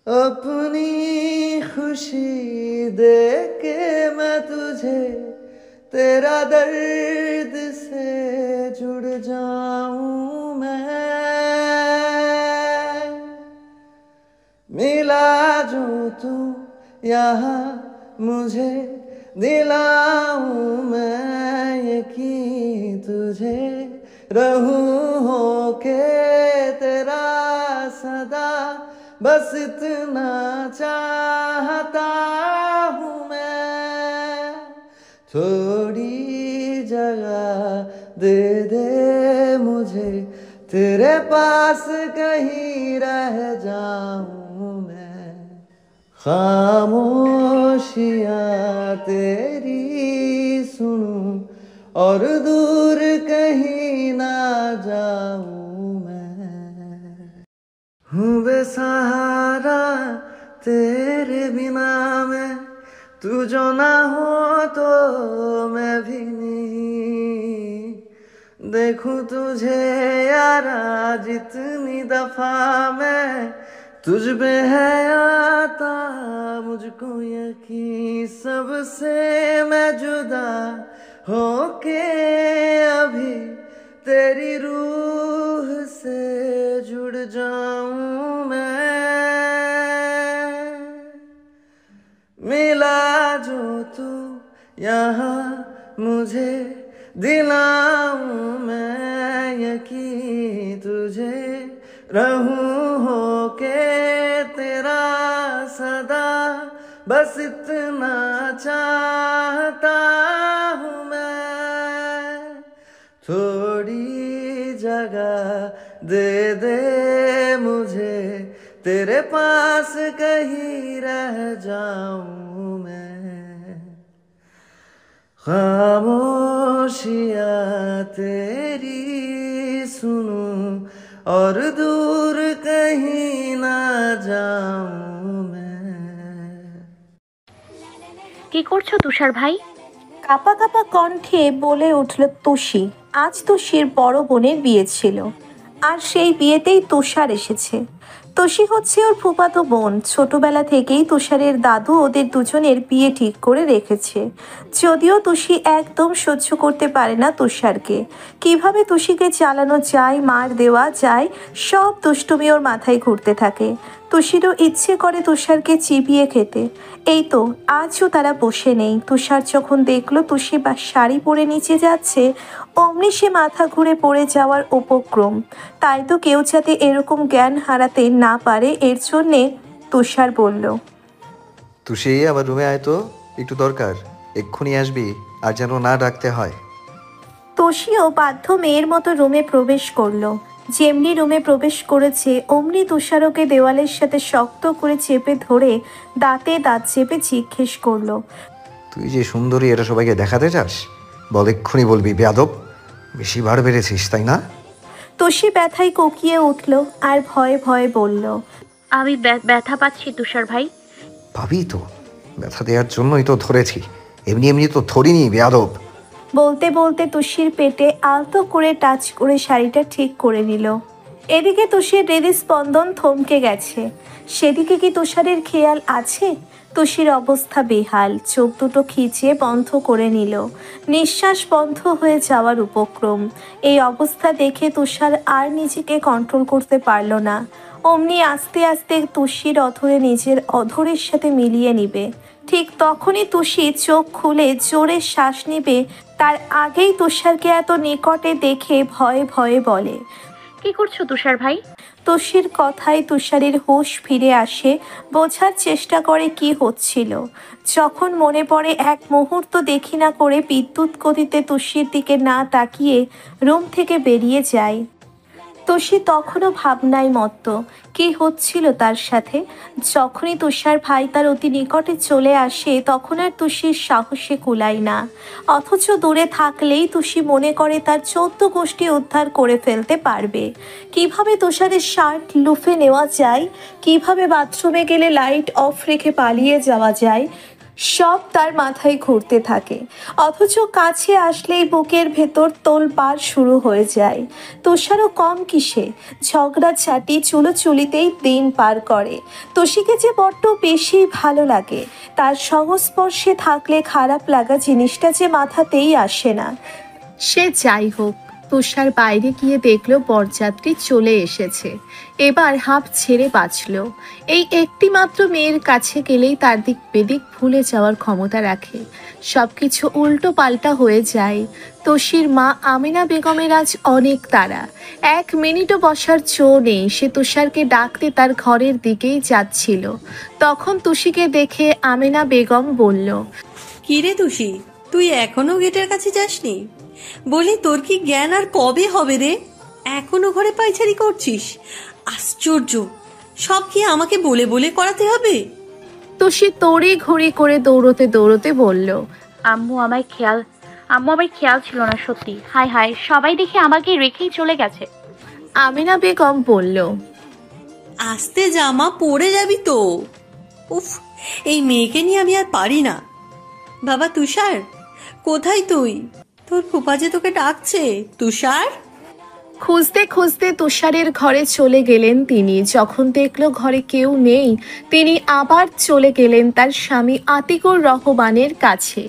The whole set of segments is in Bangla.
अपनी खुशी दे के मैं तुझे तेरा दर्द से जुड़ जाऊं मैं। मिला जो तू यहाँ मुझे दिलाऊं मैं यकीन तुझे रहूं होके तेरा सदा बस इतना चाहता हूँ मैं। थोड़ी जगह दे दे मुझे तेरे पास कहीं रह जाऊं मैं। खामोशियाँ तेरी सुनूं और दूर कहीं ना जाऊं मैं। हूँ बेसहारा तेरे बिना मैं, तू जो ना हो तो मैं भी नहीं। देखूं तुझे यारा जितनी दफा मैं, तुझ पे है आता मुझको यकीन। सबसे मैं जुदा होके अभी तेरी रूह से जुड़ जाऊं मैं। मिला जो तू यहाँ मुझे दिलाऊं मैं यकीन तुझे रहूं होके तेरा सदा बस इतना चाहता हूँ मैं। थोड़ी जगह दे दे मुझे तेरे पास कहीं रह जाऊं मैं। खामोशियाँ तेरी सुनूं और दूर कहीं ना जाऊं मैं। কি করছো তুষার ভাই? কাঁপা কাঁপা কণ্ঠে বলে উঠল তুষি। আজ তুষির বড় বোনের বিয়ে ছিল, আর সেই বিয়েতেই তুষার এসেছে। তুষি হচ্ছে ওর ফুফাতো বোন। ছোটবেলা থেকেই তুষারের দাদু ওদের দুজনের বিয়ে ঠিক করে রেখেছে। যদিও তুষি একদম সহ্য করতে পারে না তুষারকে। কিভাবে তুষিকে চালানো যায়, মার দেওয়া যায়, সব দুষ্টুমি ওর মাথায় ঘুরতে থাকে। তুষিরও ইচ্ছে করে তুষারকে চিবিয়ে খেতে। এই তো আজও তারা বসে নেই। তুষার যখন দেখলো তুষি বা শাড়ি পরে নিচে যাচ্ছে, অমনি সে মাথা ঘুরে পড়ে যাওয়ার উপক্রম। তাই তো কেউ যাতে এরকম জ্ঞান হারাতে না পারে এর জন্যে তুষার বলল, তুষি আবার রুমে আয় তো, একটু দরকার, এক্ষুনি আসবি, আর যেন না ডাকতে হয়। তুষিও বাধ্য মেয়ের মতো রুমে প্রবেশ করলো। যেমনি রুমে প্রবেশ করেছে অমনি তুষার ওকে দেওয়ালের সাথে শক্ত করে চেপে ধরে দাঁতে দাঁত চেপে জিজ্ঞেস করলো, তুই যে সুন্দরী এটা সবাইকে দেখাতে চাস? বল, এক্ষুনি বলবি বেয়াদব। বেশি বার বেড়েছিস তাই না? তুষি ব্যথায় কোকিয়ে উঠল আর ভয়ে ভয়ে বলল, আমি ব্যথা পাচ্ছি তুষার ভাই। ভাবি তো, ব্যথা দেওয়ার জন্যই তো ধরেছি, এমনি এমনি তো ধরিনি বেয়াদব। বলতে বলতে তুষির পেটে আলতো করে টাচ করে শাড়িটা ঠিক করে নিল। এদিকে তুষির হৃদস্পন্দন থমকে গেছে। সেদিকে কি তুষারের খেয়াল আছে? তুষির অবস্থা বেহাল, চোখ দুটো খিচিয়ে বন্ধ করে নিল। নিঃশ্বাস বন্ধ হয়ে যাওয়ার উপক্রম। এই অবস্থা দেখে তুষার আর নিজেকে কন্ট্রোল করতে পারল না। অমনি আস্তে আস্তে তুষির অধরে নিজের অধরের সাথে মিলিয়ে নিবে। ঠিক তখনই তুষি চোখ খুলে জোরে শ্বাস নিবে, তার আগেই তুষারকে এত নিকটে দেখে ভয়ে ভয়ে বলে, কি করছো তুষার ভাই? তুষির কথায় তুষারের হুঁশ ফিরে আসে, বোঝার চেষ্টা করে কি হচ্ছিল। যখন মনে পড়ে এক মুহূর্ত দেখি না করে বিদ্যুৎ গতিতে তুষির দিকে না তাকিয়ে রুম থেকে বেরিয়ে যায়। তুষি তখনও ভাবনায় মত্ত, কি হচ্ছিল তার সাথে। যখনই তুষার ভাই তার অতি নিকটে চলে আসে তখন আর তুষির সাহসে কুলায় না। অথচ দূরে থাকলেই তুষি মনে করে তার 14 গোষ্ঠী উদ্ধার করে ফেলতে পারবে। কিভাবে তুষারের শার্ট লুফে নেওয়া যায়, কিভাবে বাথরুমে গেলে লাইট অফ রেখে পালিয়ে যাওয়া যায়, সব তার মাথায় ঘুরতে থাকে, অথচ কাছে আসলেই বুকের ভেতর তোলপাড় শুরু হয়ে যায়। তুষারও কম কিসে, ঝগড়াঝাটি চুলোচুলিতেই দিন পার করে। তোষিকে যে বড্ড বেশি ভালো লাগে, তার সংস্পর্শে থাকলে খারাপ লাগা জিনিসটা যে মাথাতেই আসে না। সে যাই হোক, তুষার বাইরে গিয়ে দেখলো বরযাত্রী চলে এসেছে। এবার হাঁপ ছেড়ে বাঁচল। এই একটি মাত্র মেয়ের কাছে গেলেই তার দিক বেদিক ভুলে যাওয়ার ক্ষমতা রাখে, সবকিছু উল্টো পাল্টা হয়ে যায়। তোষির মা আমিনা বেগমের আজ অনেক তাড়া, 1 মিনিটও বসার জো নেই। সে তুষারকে ডাকতে তার ঘরের দিকেই যাচ্ছিল, তখন তুষিকে দেখে আমিনা বেগম বলল, কিরে তুষি, তুই এখনো গেটের কাছে যাসনি? বলি তোর কি জ্ঞান আর কবে হবে রে? এখনো ঘরে পায়চারি করছিস? আশ্চর্য, সব কি আমাকে বলে বলে করাতে হবে? তুষি তড়ি ঘড়ি করে দৌড়তে দৌড়তে বলল, আম্মু আমার খেয়াল ছিল না সত্যি। হায় হায়, সবাই দেখে আমাকে রেখেই চলে গেছে। আমিনা বেগম বলল, আস্তে জামা পরে যাবি তো। উফ, এই মেয়েকে নিয়ে আমি আর পারি না। বাবা তুষার, কোথায় তুই? তোর ফুপা যে তোকে ডাকছে। তুষার! খুঁজতে খুঁজতে তুষারের ঘরে চলে গেলেন তিনি। যখন দেখলো ঘরে কেউ নেই, তিনি আবার চলে গেলেন তার স্বামী আতিকুর রহমানের কাছে।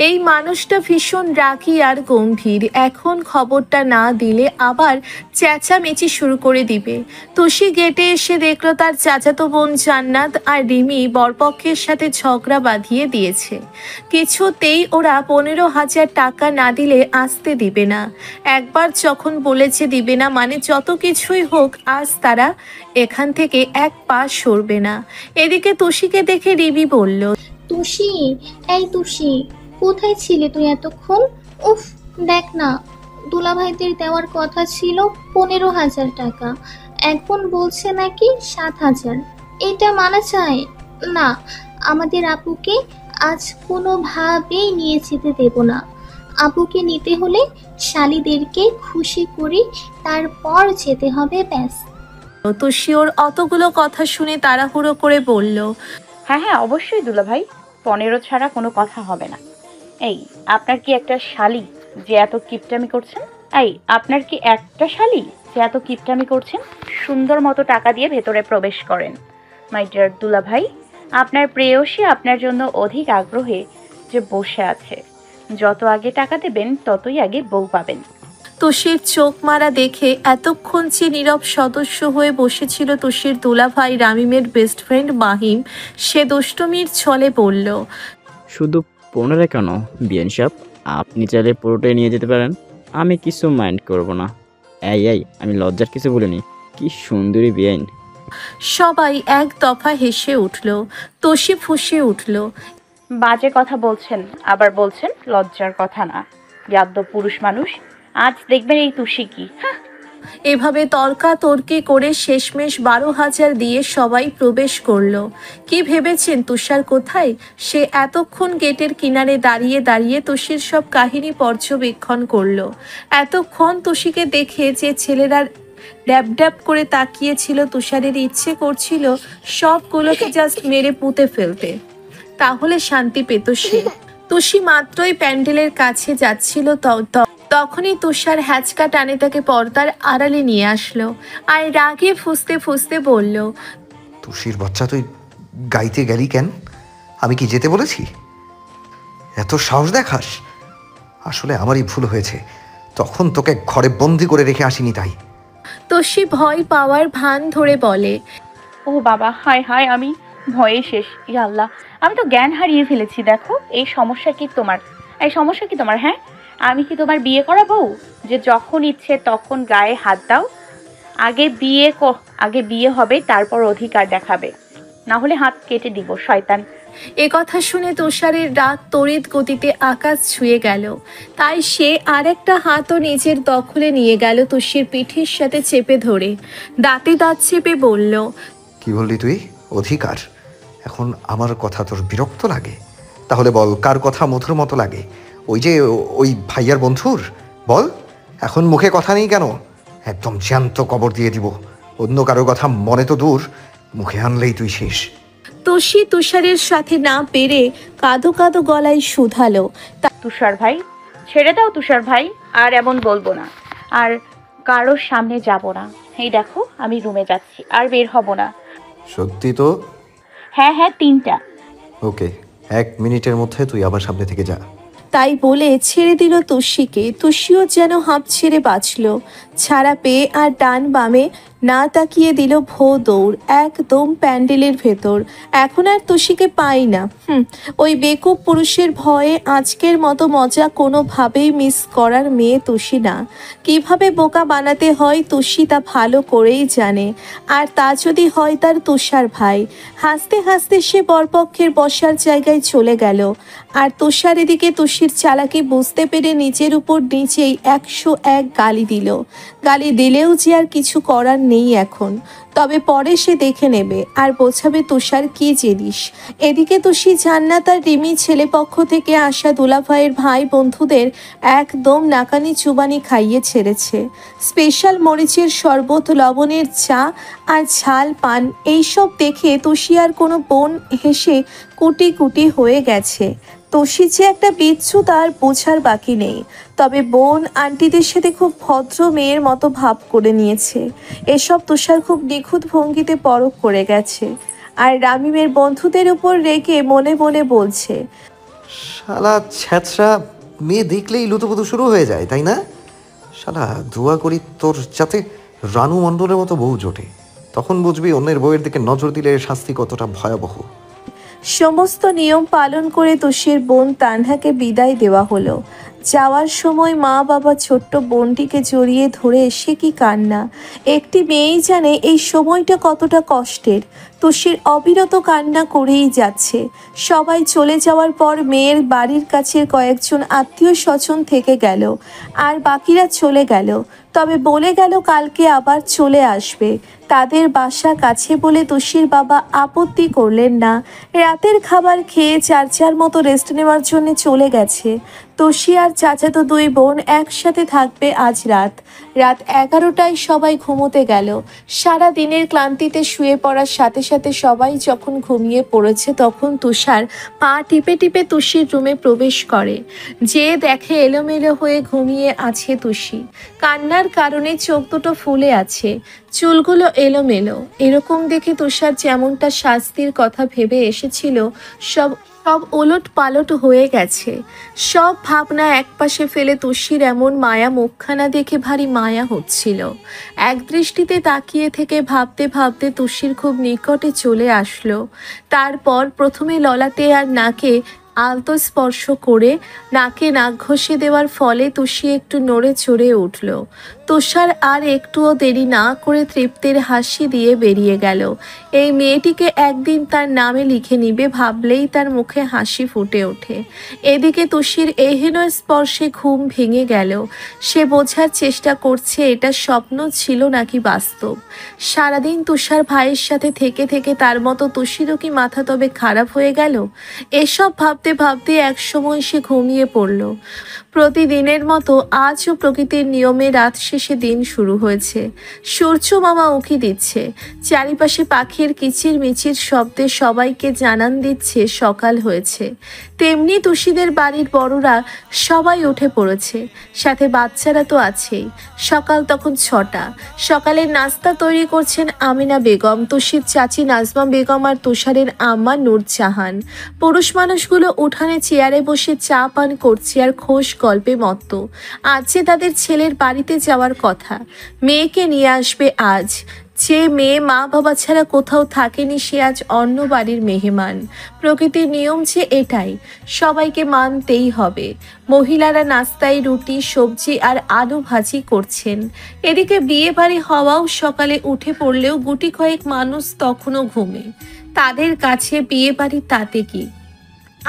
এই মানুষটা ভীষণ রাগী আর গম্ভীর, এখন খবরটা না দিলে আবার চেঁচামেচি শুরু করে দিবে। তুষি গেটে এসে দেখলো তার চাচাতো বোন জান্নাত আর রিমি বরপক্ষের সাথে ঝগড়া বাঁধিয়ে দিয়েছে। কিছুতেই ওরা 15,000 টাকা না দিলে আসতে দিবে না। একবার যখন বলেছে দিবে না মানে যত কিছুই হোক আজ তারা এখান থেকে এক পা সরবে না। এদিকে তুষিকে দেখে রিমি বলল, তুষি, এই তুষি, কোথায় ছিলে তুই এতক্ষণ? উফ, দেখ না, দুলাভাইদের দেওয়ার কথা ছিল 15,000 টাকা, এখন বলছে নাকি 7,000। এটা মানা যায় না। আমাদের আপুকে আজ কোনোভাবেই নিয়ে যেতে দেব না। আপুকে নিতে হলে শালীদেরকে খুশি করি, তারপর যেতে হবে, ব্যাস। তুষি ওর অতগুলো কথা শুনে তাড়াহুড়ো করে বলল, হ্যাঁ হ্যাঁ, অবশ্যই দুলাভাই, 15 ছাড়া কোনো কথা হবে না। এই, আপনার কি একটা শালি যে এত কিপটামি করছেন? আপনার কি একটা শালি যে এত কিপটামি করছেন? সুন্দর মতো টাকা দিয়ে ভেতরে প্রবেশ করেন। মাই ডিয়ার দুলাভাই, আপনার প্রেয়সী আপনার জন্য অধিক আগ্রহে যে বসে আছে। যত আগে টাকা দেবেন ততই আগে বউ পাবেন। তুষির চোখ মারা দেখে এতক্ষণ যে নীরব সদস্য হয়ে বসেছিল তুষির দুলাভাই রামিমের বেস্ট ফ্রেন্ড মাহিম, সে দুষ্টমির ছলে বলল, শুধু 15 কেন বিয়ান সাহেব, আপনি চাইলে পুরোটাই নিয়ে যেতে পারেন, আমি কিছু মাইন্ড করব না। আমি লজ্জার কিছু বলিনি। কি সুন্দরী বিয়ান। সবাই এক দফা হেসে উঠল। তুষি ফুঁসে উঠল, বাজে কথা বলছেন, আবার বলছেন লজ্জার কথা না। যাদ্য পুরুষ মানুষ, আজ দেখবেন এই তুষি কি। এভাবে তর্কাতর্কি করে শেষমেশ 12,000 দিয়ে সবাই প্রবেশ করলো। কি ভেবেছেন তুষার কোথায়? সে এতক্ষণ গেটের কিনারে দাঁড়িয়ে দাঁড়িয়ে তুষির সব কাহিনী পর্যবেক্ষণ করলো। এতক্ষণ তুষিকে দেখে যে ছেলেরা ড্যাব ড্যাব করে তাকিয়েছিল, তুষারের ইচ্ছে করছিল সবগুলোকে জাস্ট মেরে পুঁতে ফেলতে, তাহলে শান্তি পেত সে। তুষি মাত্রই প্যান্ডেলের কাছে যাচ্ছিল তখনই তুষার হ্যাচকা টানে তাকে পর্দার আড়ালে নিয়ে আসলো আর রাগে ফুঁসতে ফুঁসতে বলল, তুষির বাচ্চা, তুই গাইতে গেলি কেন? আমি কি যেতে বলেছি? এত সাহস দেখাস? আসলে আমারই ভুল হয়েছে, তখন তোকে ঘরে বন্দি করে রেখে আসিনি তাই। তুষি ভয় পাওয়ার ভান ধরে বলে, ও বাবা, হায় হায়, আমি ভয়ে শেষ। ইয়া আল্লাহ, আমি তো জ্ঞান হারিয়ে ফেলেছি। দেখো, এই সমস্যা কি তোমার? হ্যাঁ, আমি কি তোমার বিয়ে করা বউ যে যখন ইচ্ছে তখন গায়ে হাত দাও? আগে বিয়ে হবে, তারপর অধিকার দেখাবে, না হলে হাত কেটে দিব, শয়তান। এ কথা শুনে তুষারের রাগ তড়িৎ গতিতে আকাশ ছুঁয়ে গেল। তাই সে আরেকটা হাতও নিজের দখলে নিয়ে গেল, তুষির পিঠের সাথে চেপে ধরে দাঁতে দাঁত চেপে বলল, কি বললি তুই? অধিকার? এখন আমার কথা তোর বিরক্ত লাগে? তাহলে বল, কার কথা মধুর মতো লাগে? ওই ভাইয়ার বন্ধুর? বল, এখন মুখে কথা নেই কেন? একদম জ্যান্ত কবর দিয়ে দিব। অন্য কারোর কথা মনে তো দূর, মুখে আনলেই তুই শেষ। তোষি তুষারের সাথে না পেরে কাঁদো কাঁদো গলায় শুধালো। তুষার ভাই, ছেড়ে দাও তুষার ভাই, আর এমন বলবো না, আর কারোর সামনে যাব না। এই দেখো আমি রুমে যাচ্ছি, আর বের হব না। সত্যি তো? হ্যাঁ হ্যাঁ, 3টা। ওকে, 1 মিনিটের মধ্যে তুই আমার সামনে থেকে যা। তাই বলে ছেড়ে দিল তুষিকে। তুষিও যেন হাঁপ ছেড়ে বাঁচল। ছাড়া পেয়ে আর ডান বামে না তাকিয়ে দিল ভো দৌড় একদম প্যান্ডেলের ভেতর। এখন আর তুষিকে পাই না। ওই বেকুব পুরুষের ভয়ে আজকের মতো মজা কোনোভাবেই মিস করার মেয়ে তুষি না। কিভাবে বোকা বানাতে হয় তুষি তা ভালো করেই জানে। আর তা যদি হয় তার তুষার ভাই। হাসতে হাসতে সে বরপক্ষের বসার জায়গায় চলে গেল। আর তুষার এদিকে তুষির চালাকি বুঝতে পেরে নিজের উপর নিচেই 101 গালি দিল। গালি দিলেও যে আর কিছু করার নেই এখন, তবে পরে সে দেখে নেবে আর বোঝাবে তুষার কি জিনিস। এদিকে তুষি জান্নাত আর রিমি ছেলেপক্ষ থেকে আসা দুলাভাইয়ের ভাই বন্ধুদের একদম নাকানি চুবানি খাইয়ে ছেড়েছে। স্পেশাল মরিচের শরবত, লবণের চা আর ঝাল পান, এইসব দেখে তুষি আর কোনো বোন হেসে কুটি কুটি হয়ে গেছে। তুষি যে একটা বিচ্ছু তার বোঝার বাকি নেই। তবে বোন আন্টিদের সাথে খুব ভদ্র মেয়ের মতো ভাব করে নিয়েছে। এসব তুষার খুব নিখুঁত ভঙ্গিতে পরখ করে গেছে। আর রামিমের বন্ধুদের উপর রেগে মনে মনে বলছে, শালা ছ্যাঁচড়া মেয়ে দেখলেই লুতুপুতু শুরু হয়ে যায়, তাই না? শালা দোয়া করি তোর যাতে রানু মণ্ডলের মতো বউ জোটে, তখন বুঝবি অন্যের বউয়ের দিকে নজর দিলে শাস্তি কতটা ভয়াবহ। সমস্ত নিয়ম পালন করে তুষির বোন তানহাকে বিদায় দেওয়া হলো। যাওয়ার সময় মা বাবা ছোট্ট বোনটিকে জড়িয়ে ধরে সে কি কান্না। একটি মেয়েই জানে এই সময়টা কতটা কষ্টের। তুষির অবিরত কান্না করেই যাচ্ছে। সবাই চলে যাওয়ার পর মেয়ের বাড়ির কাছের কয়েকজন আত্মীয় স্বজন থেকে গেল, আর বাকিরা চলে গেল। তবে বলে গেল কালকে আবার চলে আসবে। তাদের বাসা কাছে বলে তুষির বাবা আপত্তি করলেন না। রাতের খাবার খেয়ে যার মতো রেস্ট নেওয়ার জন্য চলে গেছে। তুষি আর চাচাতো 2 বোন একসাথে থাকবে আজ রাত 11টায় সবাই ঘুমোতে গেল। সারা দিনের ক্লান্তিতে শুয়ে পড়ার সাথে সাথে সবাই যখন ঘুমিয়ে পড়েছে তখন তুষার পা টিপে টিপে তুষির রুমে প্রবেশ করে। যে দেখে এলোমেলো হয়ে ঘুমিয়ে আছে তুষি। কান্নার কারণে চোখ দুটো ফুলে আছে, চুলগুলো এলোমেলো। এরকম দেখে তুষার যেমনটা শাস্তির কথা ভেবে এসেছিল সব ওলট পালট হয়ে গেছে। সব ভাবনা একপাশে ফেলে তুষির এমন মায়া মুখখানা দেখে ভারী মায়া হচ্ছিল। এক দৃষ্টিতে তাকিয়ে থেকে ভাবতে ভাবতে তুষির খুব নিকটে চলে আসলো। তারপর প্রথমে ললাটে আর নাকে আলতো স্পর্শ করে নাকে নাক ঘষে দেওয়ার ফলে তুষি একটু নড়ে চড়ে উঠল। তুষার আর একটুও দেরি না করে তৃপ্তির হাসি দিয়ে বেরিয়ে গেল। এই মেয়েটিকে একদিন তার নামে লিখে নিবে ভাবলেই তার মুখে হাসি ফুটে ওঠে। এদিকে তুষির এহেন স্পর্শে ঘুম ভেঙে গেল। সে বোঝার চেষ্টা করছে এটা স্বপ্ন ছিল নাকি বাস্তব। সারাদিন তুষার ভাইয়ের সাথে থেকে থেকে তার মতো তুষিরও কি মাথা তবে খারাপ হয়ে গেল? এসব ভাবতে ভাবতে একসময় সে ঘুমিয়ে পড়ল। প্রতিদিনের মতো আজও প্রকৃতির নিয়মে রাত শেষে দিন শুরু হয়েছে। সূর্য মামা উঁকি দিচ্ছে। চারিপাশে পাখির কিচির মিচির শব্দে সবাইকে জানান দিচ্ছে সকাল হয়েছে। তেমনি তুষিদের বাড়ির বড়রা সবাই উঠে পড়েছে, সাথে বাচ্চারা তো আছেই। সকাল তখন 6টা। সকালের নাস্তা তৈরি করছেন আমিনা বেগম, তুষির চাচি নাজমা বেগম আর তুষারের আম্মা নূরজাহান। পুরুষ মানুষগুলো উঠানে চেয়ারে বসে চা পান করছে আর খোশ গল্পে মত্ত। আজ যে তাদের ছেলের বাড়িতে যাওয়ার কথা, মেয়েকে নিয়ে আসবে আজ। যে মেয়ে মা বাবা ছাড়া কোথাও থাকেনি সে আজ অন্য বাড়ির মেহমান। প্রকৃতির নিয়ম যে এটাই, সবাইকে মানতেই হবে। মহিলারা নাস্তায় রুটি সবজি আর আলু ভাজি করছেন। এদিকে বিয়ে বাড়ি হওয়াও সকালে উঠে পড়লেও গুটি কয়েক মানুষ তখনও ঘুমে। তাদের কাছে বিয়ে বাড়ি তাতে কি,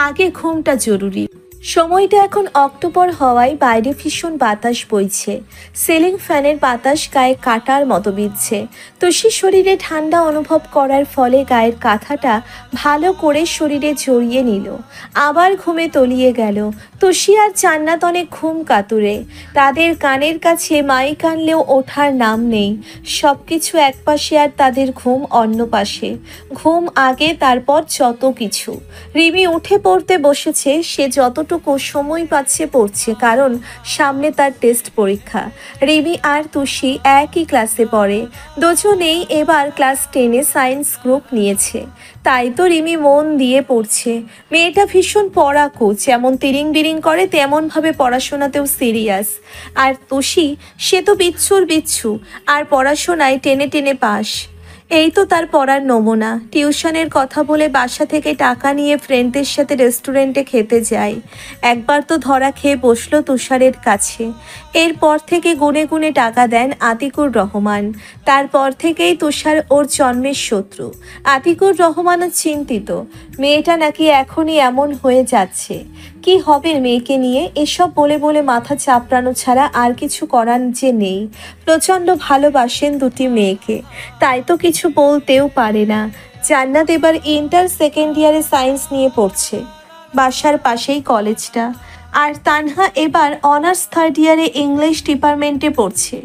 আগে ঘুমটা জরুরি। সময়টা এখন অক্টোবর হওয়ায় বাইরে ভীষণ বাতাস বইছে। সিলিং ফ্যানের বাতাস গায়ে কাটার মতো বিঁধছে। তুষি শরীরে ঠান্ডা অনুভব করার ফলে গায়ের কাঁথাটা ভালো করে শরীরে জড়িয়ে নিল। আবার ঘুমে তলিয়ে গেল। তুষি আর জান্নাত অনেক ঘুম কাতুরে। তাদের কানের কাছে মাইক আনলেও ওঠার নাম নেই। সব কিছু একপাশে আর তাদের ঘুম অন্য পাশে। ঘুম আগে, তারপর যত কিছু। রিমি উঠে পড়তে বসেছে। সে যতটুকু সময় পাচ্ছে পড়ছে, কারণ সামনে তার টেস্ট পরীক্ষা। রিমি আর তুষি একই ক্লাসে পড়ে। দুজনেই এবার ক্লাস 10-এ সায়েন্স গ্রুপ নিয়েছে। তাই তো রিমি মন দিয়ে পড়ছে। মেয়েটা ভীষণ পড়াকু, যেমন তিরিং বিরিং করে তেমনভাবে পড়াশোনাতেও সিরিয়াস। আর তুষি, সে তো বিচ্ছু আর পড়াশোনায় টেনে টেনে পাস। এই তো তার পড়ার নমুনা। টিউশনের কথা বলে বাসা থেকে টাকা নিয়ে ফ্রেন্ডদের সাথে রেস্টুরেন্টে খেতে যায়। একবার তো ধরা খেয়ে বসলো তুষারের কাছে। এরপর থেকে গুনে গুনে টাকা দেন আতিকুর রহমান। তারপর থেকেই তুষার ওর জন্মের শত্রু। আতিকুর রহমানও চিন্তিত, মেয়েটা নাকি এখনই এমন হয়ে যাচ্ছে। কি হবে মেয়েকে নিয়ে? এসব বলে বলে মাথা চাপড়ানো ছাড়া আর কিছু করার যে নেই। প্রচণ্ড ভালোবাসেন দুটি মেয়েকে, তাই তো কিছু বলতেও পারে না। জান্নাত এবার ইন্টার সেকেন্ড ইয়ারে সায়েন্স নিয়ে পড়ছে, বাসার পাশেই কলেজটা। আর তানহা এবার অনার্স থার্ড ইয়ারে ইংলিশ ডিপার্টমেন্টে পড়ছে।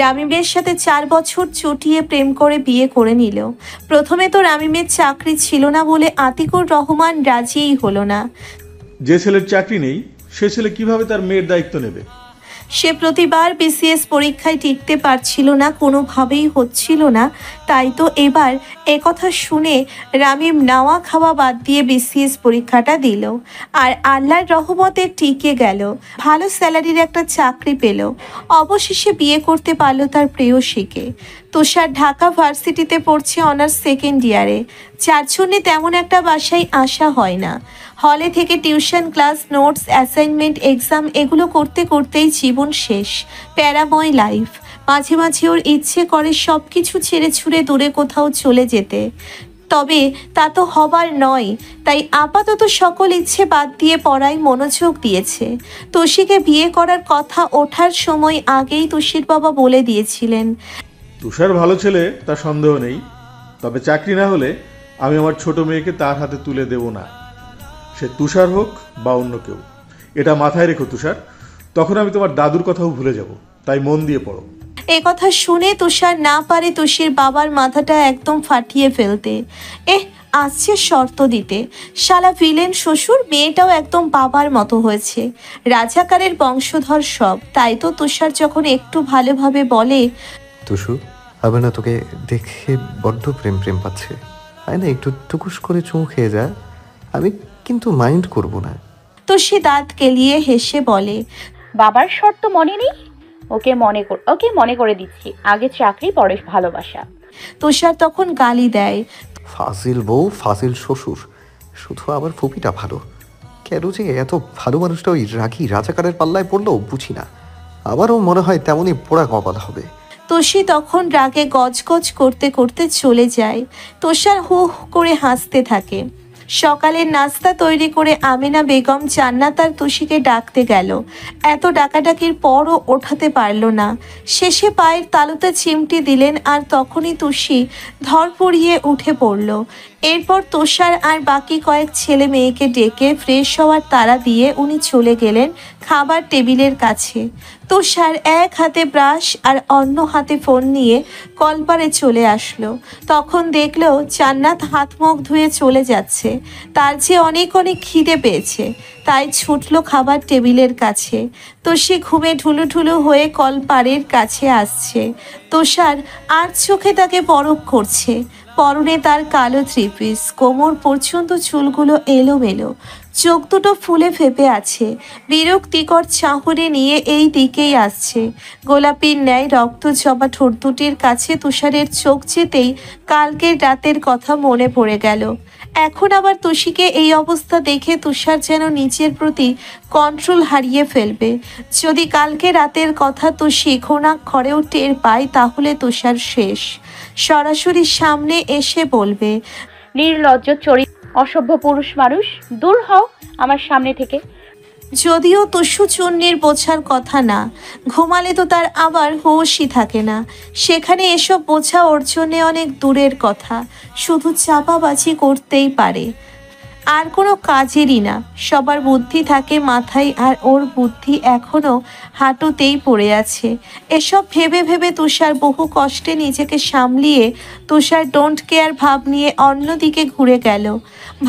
রামিমের সাথে 4 বছর চুটিয়ে প্রেম করে বিয়ে করে নিল। প্রথমে তো রামিমের চাকরি ছিল না বলে আতিকুর রহমান রাজিই হলো না। যে ছেলের চাকরি নেই সে ছেলে কিভাবে তার মেয়ের দায়িত্ব নেবে? সে প্রতিবার বিসিএস পরীক্ষায় টিকতে পারছিল না, কোনোভাবেই হচ্ছিল না। তাই তো এবার একথা শুনে রামিম নাওয়া খাওয়া বাদ দিয়ে বিসিএস পরীক্ষাটা দিল। আর আল্লাহর রহমতে টিকে গেল, ভালো স্যালারির একটা চাকরি পেল। অবশেষে বিয়ে করতে পারলো তার প্রেয়সীকে। তুষার ঢাকা ভার্সিটিতে পড়ছে অনার্স সেকেন্ড ইয়ারে। যার জন্যে তেমন একটা বাসায় আসা হয় না। হলে থেকে tuition class, notes, assignment, exam এগুলো করতে করতেই জীবন শেষ। প্যারাময় লাইফ। মাঝে মাঝে ওর ইচ্ছে করে সব কিছু ছেড়ে ছুড়ে দূরে কোথাও চলে যেতে, তবে তা তো হবার নয়। তাই আপাতত সকল ইচ্ছে বাদ দিয়ে পড়ায় মনোযোগ দিয়েছে। তুষিকে বিয়ে করার কথা ওঠার সময় আগেই তুষির বাবা বলে দিয়েছিলেন, তুষার ভালো ছেলে তা সন্দেহ নেই, তবে চাকরি না হলে আমি আমার ছোট মেয়েকে তার হাতে তুলে দেব না, সে তুষার হোক বা অন্য কেউ। এটা মাথায় রেখো তুষার, তখন আমি তোমার দাদুর কথাও ভুলে যাব। তাই মন দিয়ে পড়ো। এ কথা শুনে তুষার না পারে তুষির বাবার মাথাটা একদম ফাটিয়ে ফেলতে। আসছে শর্ত দিতে। শালা ভিলেন শ্বশুর, মেয়েটাও একদম বাবার মতো হয়েছে। রাজাকারের বংশধর সব। তাই তো তুষার যখন একটু ভালোভাবে বলে, তুষু, হবে না? তোকে দেখে বড্ড প্রেম প্রেম পাচ্ছে। তাই না, একটু টুকুস করে চুমু খেয়ে যা, আমি কিন্তু মাইন্ড করব না। তুষি দাঁত কেলিয়ে হেসে বলে, বাবার শর্ত মনে নেই? ওকে মনে করে দিচ্ছি। আগে চাকরি, পরে ভালোবাসা। তুষার তখন গালি দেয়, ফাজিল বউ, ফাজিল শ্বশুর, শুধু আবার ফুপিটা ভালো। কেন যে এত ভালো মানুষটা ওই রাগী রাজাকারের পাল্লায় পড়লো বুঝি না। আমারও মনে হয় তেমনই পোড়া কপাল হবে। তুষি তখন রাগে গজগজ করতে করতে চলে যায়। তুষার হু হু করে হাসতে থাকে। সকালের নাস্তা তৈরি করে আমিনা বেগম জান্নাত আর তুষিকে ডাকতে গেল। এত ডাকাডাকির পরও ওঠাতে পারল না। শেষে পায়ের তালুতে চিমটি দিলেন, আর তখনই তুষি ধরপড়িয়ে উঠে পড়ল। এরপর তুষার আর বাকি কয়েক ছেলে মেয়েকে ডেকে ফ্রেশ হওয়ার তাড়া দিয়ে উনি চলে গেলেন খাবার টেবিলের কাছে। তুষার এক হাতে ব্রাশ আর অন্য হাতে ফোন নিয়ে কলপারে চলে আসলো। তখন দেখলো জান্নাত হাত মুখ ধুয়ে চলে যাচ্ছে। তার যে অনেক অনেক খিদে পেয়েছে, তাই ছুটলো খাবার টেবিলের কাছে। তো সে ঘুমে ঢুলুঢুলু হয়ে কলপাড়ের কাছে আসছে। তুষার আর চোখে তাকে পরখ করছে। পরনে তার কালো থ্রিপিস, কোমর পর্যন্ত চুলগুলো এলোমেলো, চোখ দুটো ফুলে ফেপে আছে। বিরক্তিকর চাহনি নিয়ে এই দিকেই আসছে। গোলাপির ন্যায় রক্ত জবা ঠোঁট দুটির কাছে তুষারের চোখ যেতেই কালকের রাতের কথা মনে পড়ে গেল। এখন আবার তুষিকে এই অবস্থা দেখে তুষার যেন নিজের প্রতি কন্ট্রোল হারিয়ে ফেলবে। যদি কালকে রাতের কথা তুষি ঘুণাক্ষরেও টের পায়, তাহলে তুষার শেষ। সরাসরি সামনে এসে বলবে, নির্লজ্জ চরিত্র, অসভ্য পুরুষ মানুষ, দূর হও আমার সামনে থেকে। যদিও তুষু চুন্নির বোঝার কথা না, ঘুমালে তো তার আবার হুঁশই থাকে না। সেখানে এসব বোঝা ওর জন্যে অনেক দূরের কথা, শুধু চাপাবাজি করতেই পারে, আর কোনো কাজেরই না। সবার বুদ্ধি থাকে মাথায়, আর ওর বুদ্ধি এখনো হাঁটুতেই পড়ে আছে। এসব ভেবে ভেবে তুষার বহু কষ্টে নিজেকে সামলিয়ে তুষার ডোন্ট কেয়ার ভাব নিয়ে অন্যদিকে ঘুরে গেল।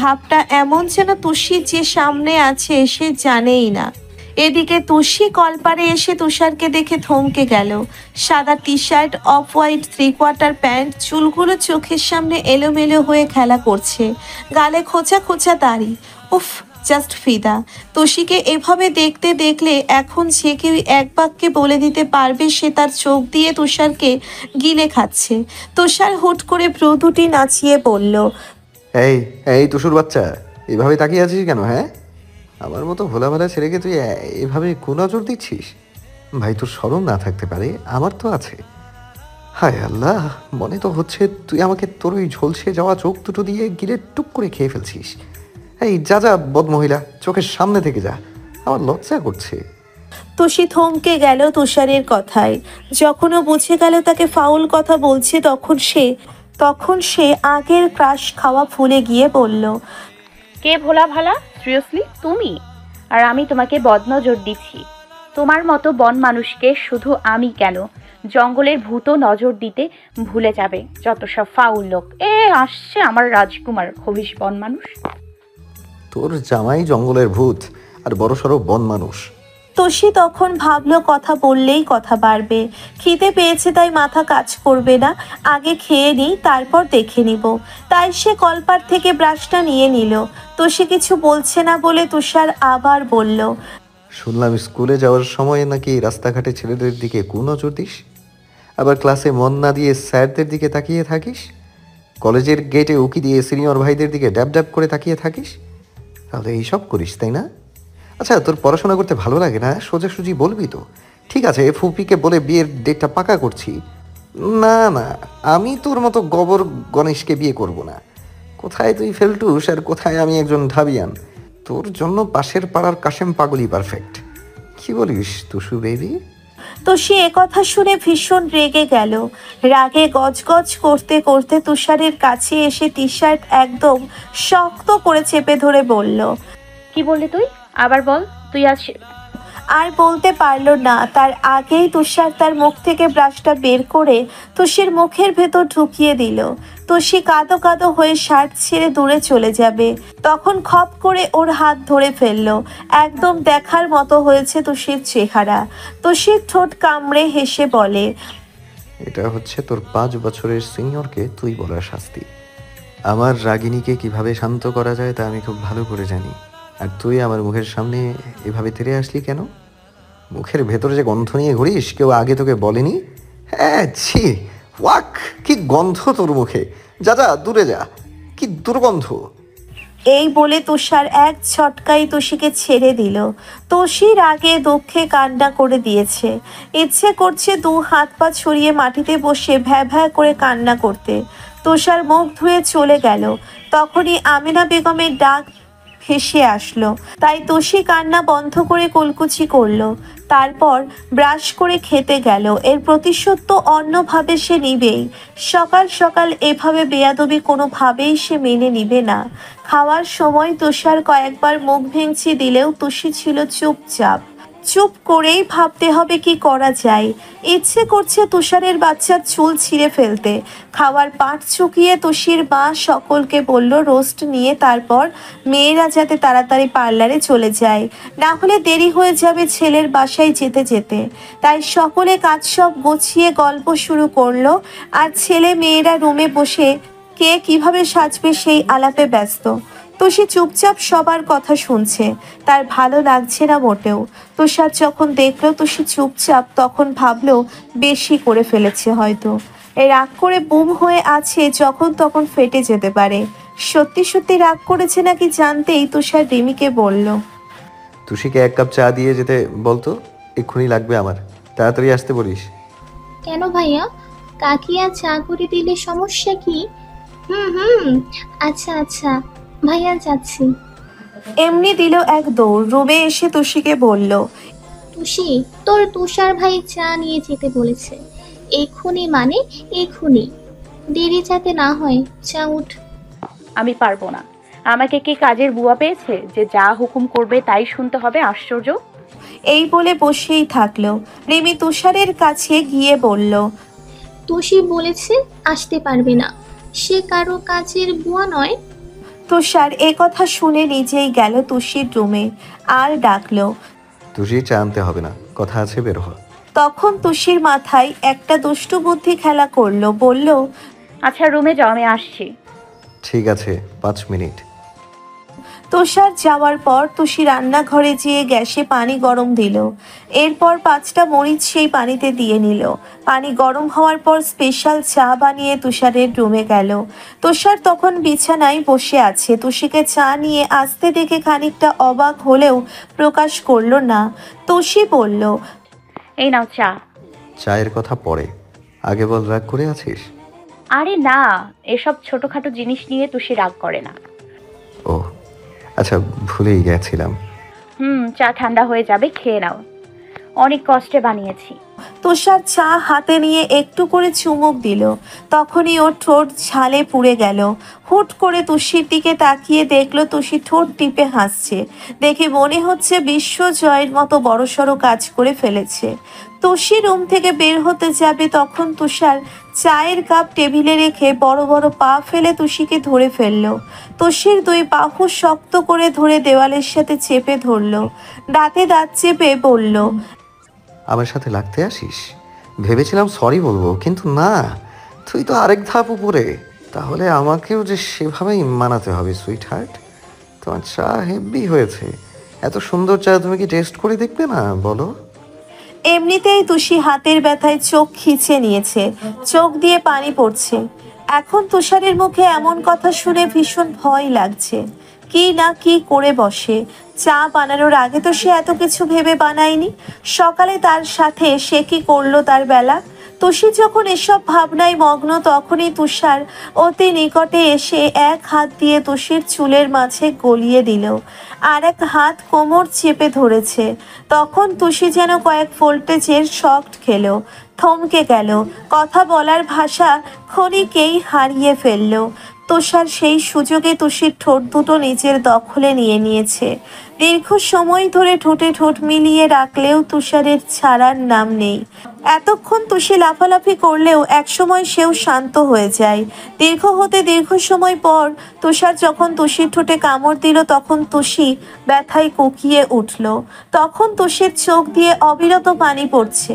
ভাবটা এমন যেন তুষি যে সামনে আছে সে জানেই না। এদিকে তুষি কলপারে এসে তুষারকে দেখে থমকে গেল। সাদা T shirt, off white 3/4 pant, চুলগুলো চোখের সামনে এলোমেলো হয়ে খেলা করছে, গালে খোঁচা খোঁচা দাড়ি। উফ, জাস্ট ফিদা। তুষিকে এভাবে দেখতে দেখলে এখন যে কেউ এক বাক্যে বলে দিতে পারবে সে তার চোখ দিয়ে তুষারকে গিলে খাচ্ছে। তুষার হুট করে ভ্রু দুটি নাচিয়ে বলল, এই এই টুসুর বাচ্চা, এভাবে তাকিয়ে আছিস কেন? হ্যাঁ, আমার মতো ভোলাভালা ছেলেকে তুই এভাবে কুনজর দিচ্ছিস? ভাই, তোর শরম না থাকতে পারে, আমার তো আছে। হায় আল্লাহ, মনে তো হচ্ছে তুই আমাকে তোর ওই ঝলসে যাওয়া চোখ দুটো দিয়ে গিলে টুক করে খেয়ে ফেলছিস। এই যা যা বদমহিলা, চোখের সামনে থেকে যা, আমার লজ্জা করছে। তুষি থমকে গেল তুষারের কথায়। যখনও বুঝে গেল তাকে ফাউল কথা বলছে, তখন সে আগের ক্রাশ খাওয়া ভুলে গিয়ে বলল, কে ভোলা ভালা? সিরিয়াসলি তুমি? আর আমি তোমাকে বদনজর দিচ্ছি? তোমার মতো বন মানুষকে শুধু আমি কেন, জঙ্গলের ভূতও নজর দিতে ভুলে যাবে। যত সব ফাউল লোক। আসছে আমার রাজকুমার, খবিশ বন মানুষ। তোর জামাই জঙ্গলের ভূত আর বড়সড় বন মানুষ। তুষি তখন ভাবলো কথা বললেই কথা বাড়বে, খিদে পেয়েছে তাই মাথা কাজ করবে না, আগে খেয়ে নিই তারপর দেখে নিব। তাই সে কলপার থেকে ব্রাশটা নিয়ে নিল। তুষি কিছু বলছে না বলে তুষার আবার বলল, শুনলাম স্কুলে যাওয়ার সময় নাকি রাস্তাঘাটে ছেলেদের দিকে কুনজর দিস, আবার ক্লাসে মন না দিয়ে স্যারদের দিকে তাকিয়ে থাকিস, কলেজের গেটে উকি দিয়ে সিনিয়র ভাইদের দিকে ড্যাব ড্যাব করে তাকিয়ে থাকিস। তাহলে এইসব করিস, তাই না? আচ্ছা, তোর পড়াশোনা করতে ভালো লাগে না? সোজাসুজি বলবি তো। ঠিক আছে, ফুপিকে বলে বিয়ের ডেটটা পাকা করছি। না না, আমি তোর মতো গবর গণেশকে বিয়ে করব না। কোথায় তুই ফেলটুস আর কোথায় আমি একজন ঢাবিয়ান। তোর জন্য পাশের পাড়ার কাশেম পাগলই পারফেক্ট। কি বলিস তুসু বেবি? তুষি একথা শুনে ভীষণ রেগে গেল। রাগে গজগজ করতে করতে তুষারের কাছে এসে টি শার্ট একদম শক্ত করে চেপে ধরে বলল, কি বললি তুই? আবার বল। তুই আজ আর বলতে পারল না, তার আগেই তুষার তার মুখ থেকে ব্রাশটা বের করে তুষির মুখের ভেতর ঢুকিয়ে দিল। তুষি কাঁদো কাঁদো হয়ে শার্ট ছেড়ে দূরে চলে যাবে, তখন খপ করে ওর হাত ধরে ফেলল। একদম দেখার মতো হয়েছে তুষির চেহারা। তুষির ঠোঁট কামড়ে হেসে বলে, এটা হচ্ছে তোর 5 বছরের সিনিয়রকে তুই বলার শাস্তি। আমার রাগিনীকে কিভাবে শান্ত করা যায় তা আমি খুব ভালো করে জানি। আর তুই আমার মুখের সামনে এভাবে তেড়ে আসলি কেন? মুখের ভেতরে যে গন্ধ নিয়ে ঘুরিস কেউ আগে তোকে বলেনি? হ্যাঁ, ছি, ওয়াক, কি গন্ধ তোর মুখে! যা যা, দূরে যা, কি দুর্গন্ধ। এই বলে তুষার এক ঝটকায় তুষিকে ছেড়ে দিল। তুষি রাগে দুঃখে কান্না করে দিয়েছে, ইচ্ছে করছে 2 হাত পা ছড়িয়ে মাটিতে বসে ভ্যা ভ্যা করে কান্না করতে। তুষার মুখ ধুয়ে চলে গেল। তখনই আমিনা বেগমের ডাক ভেসে আসলো, তাই তুষি কান্না বন্ধ করে কুলকুচি করলো। তারপর ব্রাশ করে খেতে গেল। এর প্রতিশোধ তো অন্যভাবে সে নিবেই। সকাল সকাল এভাবে বেয়াদবি কোনোভাবেই সে মেনে নিবে না। খাওয়ার সময় তুষার কয়েকবার মুখ ভেঙচি দিলেও তুষি ছিল চুপচাপ। চুপ করেই ভাবতে হবে কি করা যায়। ইচ্ছে করছে তুষারের বাচ্চার চুল ছিঁড়ে ফেলতে। খাওয়ার পাট চুকিয়ে তুষির মা সকলকে বলল রোস্ট নিয়ে তারপর মেয়েরা যাতে তাড়াতাড়ি পার্লারে চলে যায়, না হলে দেরি হয়ে যাবে ছেলের বাসায় যেতে যেতে। তাই সকলে কাজ সব গুছিয়ে গল্প শুরু করলো, আর ছেলে মেয়েরা রুমে বসে কে কিভাবে সাজবে সেই আলাপে ব্যস্ত। তুষি চুপচাপ সবার কথা শুনছে, তার ভালো লাগছে না মোটেও। তুষার যখন দেখলো তুষি চুপচাপ, তখন ভাবলো বেশি করে ফেলেছে হয়তো। এই রাগ করে বুম হয়ে আছে, যখন তখন ফেটে যেতে পারে। সত্যি সত্যি রাগ করেছে নাকি জানতেই তুষার রিমিকে বলল, তুষিকে 1 কাপ চা দিয়ে যেতে বলতো, এক্ষুনি লাগবে আমার, তাড়াতাড়ি আসতে বলিস। কেন ভাইয়া? কাকিয়া চা করে দিলে সমস্যা কি? হুম, আচ্ছা আচ্ছা ভাইয়া, যাচ্ছি। এমনি দিল এক দৌড়, রুমে এসে তুষিকে বলল, তুষি, তোর তুষার ভাই চা নিয়ে যেতে বলেছে। এক্ষুনি মানে এক্ষুনি, দেরি যাতে না হয়। চা উঠ। আমি পারবো না। আমাকে কি কাজের বুয়া পেয়েছে যে যা হুকুম করবে তাই শুনতে হবে? আশ্চর্য। এই বলে বসেই থাকলো। রিমি তুষারের কাছে গিয়ে বলল, তুষি বলেছে আসতে পারবে না, সে কারো কাজের বুয়া নয়। তুষার এ কথা শুনে নিজেই গেল তুষির রুমে আর ডাকলো। তুষি, চা আনতে হবে না, কথা আছে, বের হ। তখন তুষির মাথায় একটা দুষ্টু বুদ্ধি খেলা করলো, বলল, আচ্ছা রুমে যাও, আমি আসছি। ঠিক আছে, 5 মিনিট। তুষার যাওয়ার পর তুষি রান্নাঘরে যেয়ে গ্যাসে পানি গরম দিল। এরপর 5টা মরিচ সেই পানিতে দিয়ে নিল। পানি গরম হওয়ার পর স্পেশাল চা বানিয়ে তুষারের রুমে গেল। তুষার তখন বিছানায় বসে আছে। তুষিকে চা নিয়ে আসতে দেখে খানিকটা অবাক হলেও প্রকাশ করলো না। তুষি বলল, এই নাও চা। চায়ের কথা পরে, আগে বল, রাগ করে আছিস? আরে না, এসব ছোটখাটো জিনিস নিয়ে তুষি রাগ করে না। ও আচ্ছা, ভুলেই গেছিলাম। চা ঠান্ডা হয়ে যাবে, খেয়ে নাও, অনেক কষ্টে বানিয়েছি। তুষার চা হাতে নিয়ে একটু করে চুমুক দিল। তখনই ওর ঠোঁট ঝালে পুড়ে গেল। হুট করে তুষির দিকে তাকিয়ে দেখলো তুষি ঠোঁট টিপে হাসছে। দেখে মনে হচ্ছে বিশ্ব জয়ের মতো বড়সড় কাজ করে ফেলেছে। তুষি রুম থেকে বের হতে যাবে তখন তুষার চায়ের কাপ টেবিলে রেখে বড় বড় পা ফেলে তুষিকে ধরে ফেললো। তুষির 2 বাহু শক্ত করে ধরে দেওয়ালের সাথে চেপে ধরলো। দাঁতে দাঁত চেপে বলল, আমার সাথে লাগতে আসিস? ভেবেছিলাম সরি বলবো, কিন্তু না, তুই তো আরেক ধাপ উপরে। তাহলে আমাকেও যে সেভাবেই মানাতে হবে। সুইট হার্ট, তোমার চা হেভি হয়েছে। এত সুন্দর চা তুমি কি টেস্ট করে দেখবে না, বলো? এমনিতেই তুষি হাতের ব্যথায় চোখ খিঁচে নিয়েছে, চোখ দিয়ে পানি পড়ছে। এখন তুষারের মুখে এমন কথা শুনে ভীষণ ভয় লাগছে। কি না কি করে বসে। চা বানানোর আগে তো সে এত কিছু ভেবে বানায়নি। সকালে তার সাথে সে কি করলো তার বেলা। তুষি যখন এসব ভাবনায় মগ্ন তখনই তুষার অতি নিকটে এসে এক হাত দিয়ে তুষির চুলের মাঝে গলিয়ে দিল, আর এক হাত কোমর চেপে ধরেছে। তখন তুষি যেন কয়েক ভোল্টেজের শক খেলো, থমকে গেল, কথা বলার ভাষা ক্ষণিকেই হারিয়ে ফেলল। তুষার সেই সুযোগে তুষির ঠোঁট দুটো নিজের দখলে নিয়ে নিয়েছে। দীর্ঘ সময় ধরে ঠোঁটে ঠোঁট মিলিয়ে রাখলেও তুষারের ছাড়ার নাম নেই। এতক্ষণ তুষি লাফালাফি করলেও একসময় সেও শান্ত হয়ে যায়। দীর্ঘ সময় পর তুষার যখন তুষির ঠোঁটে কামড় দিল তখন তুষি ব্যথায় কুকিয়ে উঠল। তখন তুষির চোখ দিয়ে অবিরত পানি পড়ছে,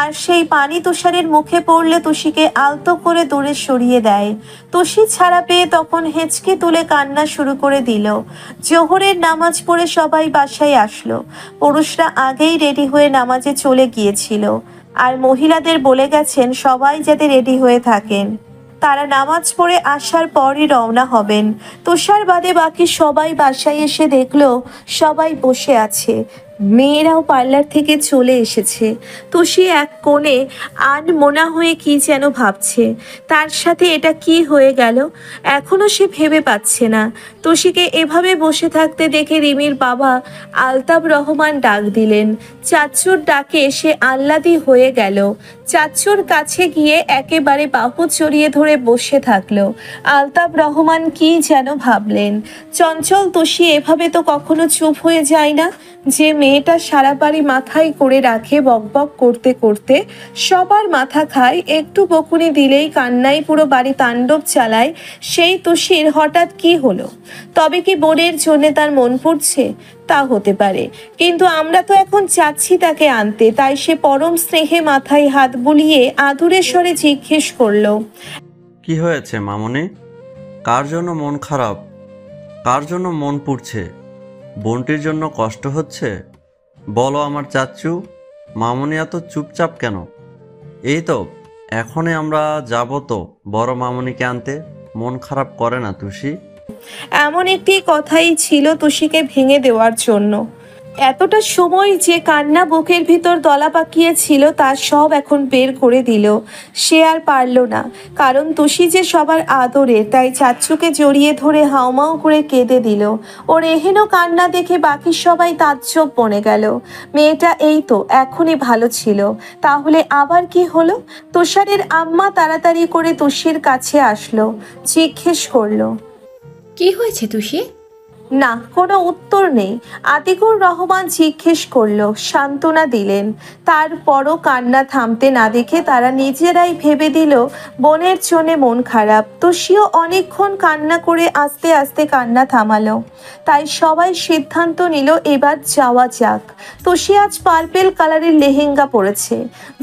আর সেই পানি তুষারের মুখে পড়লে তুষিকে আলতো করে দূরে সরিয়ে দেয়। তুষি ছাড়া পেয়ে তখন হেঁচকি তুলে কান্না শুরু করে দিল। জোহরের নামাজ পড়ে সবাই বাসায় আসলো। পুরুষরা আগেই রেডি হয়ে নামাজে চলে গিয়েছিল, আর মহিলাদের বলে গেছেন সবাই যাতে রেডি হয়ে থাকেন। তারা নামাজ পড়ে আসার পরই রওনা হবেন। তুষার বাদে বাকি সবাই বাসায় এসে দেখলো সবাই বসে আছে। মেয়েরাও পার্লার থেকে চলে এসেছে। তুষি এক কোণে আনমনা হয়ে কি যেন ভাবছে। তার সাথে এটা কি হয়ে গেল এখনো সে ভেবে পাচ্ছে না। তুষিকে এভাবে বসে থাকতে দেখে রিমির বাবা আলতাব রহমান ডাক দিলেন। চাচ্চুর ডাকে সে আহ্লাদি হয়ে গেল। চাচ্চুর কাছে গিয়ে একেবারে বাহু চড়িয়ে ধরে বসে থাকলো। আলতাব রহমান কি যেন ভাবলেন। চঞ্চল তুষি এভাবে তো কখনো চুপ হয়ে যায় না। যে মেয়েটা সারা বাড়ি মাথায় করে রাখে বকবক করতে করতে, সবার মাথা খায়, একটু বকুনি দিলেই কান্নায় পুরো বাড়ি তাণ্ডব চালায়, সেই তুষির হঠাৎ কি হলো? তবে কি বোনের জন্য তার মন পড়ছে? তা হতে পারে, কিন্তু আমরা তো এখন চাচ্ছি তাকে আনতে। তাই সে পরম স্নেহে মাথায় হাত বুলিয়ে আদুরে স্বরে জিজ্ঞেস করলো, কি হয়েছে মামনি? কার জন্য মন খারাপ? কার জন্য মন পুড়ছে? বোনটির জন্য কষ্ট হচ্ছে? বলো আমার চাচ্চু। মামনি এত চুপচাপ কেন? এই তো এখনই আমরা যাব তো বড় মামনিকে আনতে। মন খারাপ করে না তুষি। এমন একটি কথাই ছিল তুষিকে ভেঙে দেওয়ার জন্য। এতটা সময় যে কান্না বুকের ভিতর দলা পাকিয়েছিল তার সব এখন বের করে দিল। সে আর পারল না, কারণ তুষি যে সবার আদরের, তাই চাচ্চুকে জড়িয়ে ধরে হাউমাউ করে কেঁদে দিল। ওর এহেন কান্না দেখে বাকি সবাই তাজ্জব বনে গেল। মেয়েটা এই তো এখনই ভালো ছিল, তাহলে আবার কি হলো? তুষারের আম্মা তাড়াতাড়ি করে তুষির কাছে আসলো, জিজ্ঞেস করলো, কি হয়েছে তুষি? না, কোনো উত্তর নেই। আতিকুর রহমান জিজ্ঞেস করলো, সান্ত্বনা দিলেন। তারপরও কান্না থামতে না দেখে তারা নিজেরাই ভেবে দিল বোনের জন্যে মন খারাপ। তুষিও অনেকক্ষণ কান্না করে আস্তে আস্তে কান্না থামালো। তাই সবাই সিদ্ধান্ত নিল এবার যাওয়া যাক। তুষি আজ পার্পেল কালারের লেহেঙ্গা পরেছে,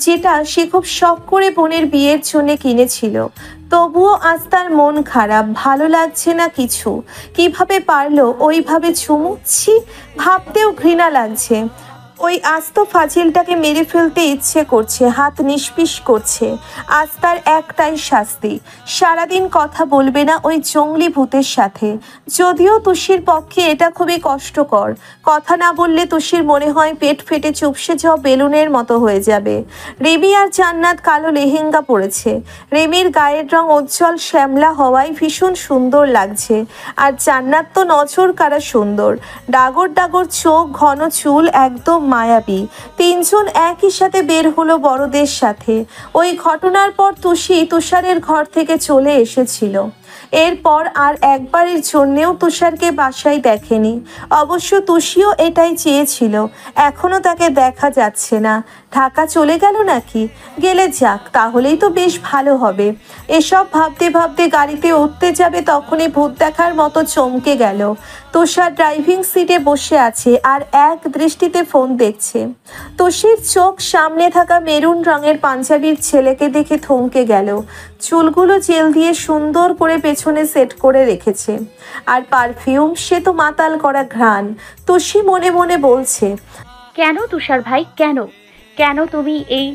যেটা সে খুব শখ করে বোনের বিয়ের জন্য কিনেছিল। তবুও আজ তার মন খারাপ, ভালো লাগছে না কিছু। কিভাবে পারলো ওইভাবে ঝুমুচ্ছি, ভাবতেও ঘৃণা লাগছে। ওই আস্ত ফাজিলটাকে মেরে ফেলতে ইচ্ছে করছে, হাত নিষ্পিস করছে। আজ তার একটাই শাস্তি, সারাদিন কথা বলবে না ওই জঙ্গলি ভূতের সাথে। যদিও তুষির পক্ষে এটা খুবই কষ্টকর, কথা না বললে তুষির মনে হয় পেট ফেটে চুপসে যাওয়া বেলুনের মতো হয়ে যাবে। রেমি আর জান্নাত কালো লেহেঙ্গা পরেছে। রেমির গায়ের রং উজ্জ্বল শ্যামলা হওয়ায় ভীষণ সুন্দর লাগছে, আর জান্নাত তো নজর কাড়া সুন্দর। ডাগর ডাগর চোখ, ঘন চুল, একদম মায়াবী। তিনজন একই সাথে বের হলো বড়দের সাথে। ওই ঘটনার পর তুষি তুষারের ঘর থেকে চলে এসেছিল। এরপর আর একবারের জন্যেও তুষারকে বাসায় দেখেনি। অবশ্য তুষিও এটাই চেয়েছিল। এখনো তাকে দেখা যাচ্ছে না। ঢাকা চলে গেল নাকি? গেলে যাক, তাহলেই তো বেশ ভালো হবে। এসব ভাবতে ভাবতে গাড়িতে উঠতে যাবে, তখনই ভূত দেখার মতো চমকে গেল। তুষার ড্রাইভিং সিটে বসে আছে আর এক দৃষ্টিতে ফোন দেখছে। তুষির চোখ সামনে থাকা মেরুন রঙের পাঞ্জাবির ছেলেকে দেখে থমকে গেল। চুলগুলো জেল দিয়ে সুন্দর করে পেছনে সেট করে রেখেছে, আর পারফিউম, সে তো মাতাল করা ঘ্রাণ। তুষি মনে মনে বলছে, কেন তুষার ভাই, কেন কেন তুমি এই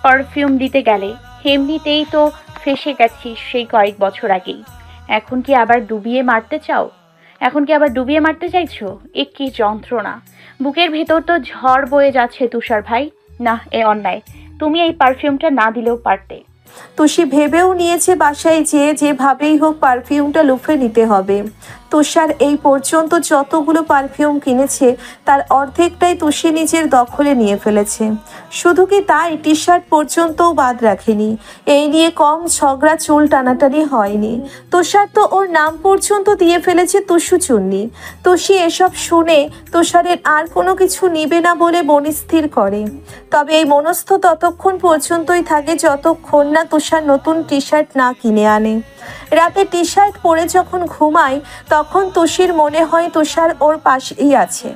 পারফিউম দিতে গেলে? এমনিতেই তো ফেসে গেছিস সেই কয়েক বছর আগেই। এখন কি আবার ডুবিয়ে মারতে চাও? এখন কি আবার ডুবিয়ে মারতে চাইছো? এ কি যন্ত্রণা! বুকের ভেতর তো ঝড় বয়ে যাচ্ছে তুষার ভাই। না, এ অন্যায়। তুমি এই পারফিউমটা না দিলেও পারতে। তুষি ভেবেও নিয়েছে বাসায় যেভাবেই হোক পারফিউমটা লুফে নিতে হবে। তুষার এই পর্যন্ত যতগুলো পারফিউম কিনেছে তার অর্ধেকটাই তুষি নিজের দখলে নিয়ে ফেলেছে। শুধু কি তাই, টি শার্ট পর্যন্তও বাদ রাখেনি। এই নিয়ে কম ঝগড়া চুল টানাটানি হয়নি। তুষার তো ওর নাম পর্যন্ত দিয়ে ফেলেছে তুষু চুন্নি। তুষি এসব শুনে তুষারের আর কোনো কিছু নিবে না বলে মনস্থির করে। তবে এই মনস্থ ততক্ষণ পর্যন্তই থাকে যতক্ষণ না তুষার নতুন টি শার্ট না কিনে আনে। রাতে টি শার্ট পরে যখন ঘুমায় তখন তুষির মনে হয় তুষার ওর পাশেই আছে।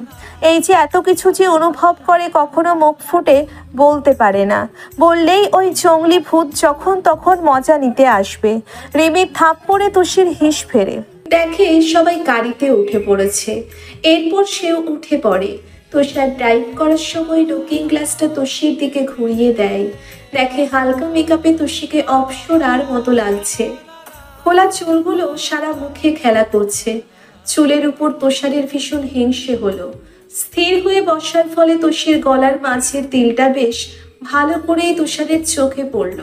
এই যে এত কিছু যে অনুভব করে, কখনো মুখ ফুটে বলতে পারে না। বললেই ওই জঙ্গলি ভূত যখন তখন মজা নিতে আসবে। রিমির থাপ্পড়ে তুষির হিস ফেরে। দেখে সবাই গাড়িতে উঠে পড়েছে। এরপর সেও উঠে পড়ে। তুষার ড্রাইভ করার সময় লুকিং গ্লাসটা তুষির দিকে ঘুরিয়ে দেয়। দেখে হালকা মেকআপে তুষিকে অপসরার মতো লাগছে। খোলা চুলগুলো সারা মুখে খেলা করছে। চুলের উপর তুষারের ভীষণ হিংসে হলো। স্থির হয়ে বসার ফলে তুষির গলার মাঝের তিলটা বেশ ভালো করেই তুষারের চোখে পড়ল।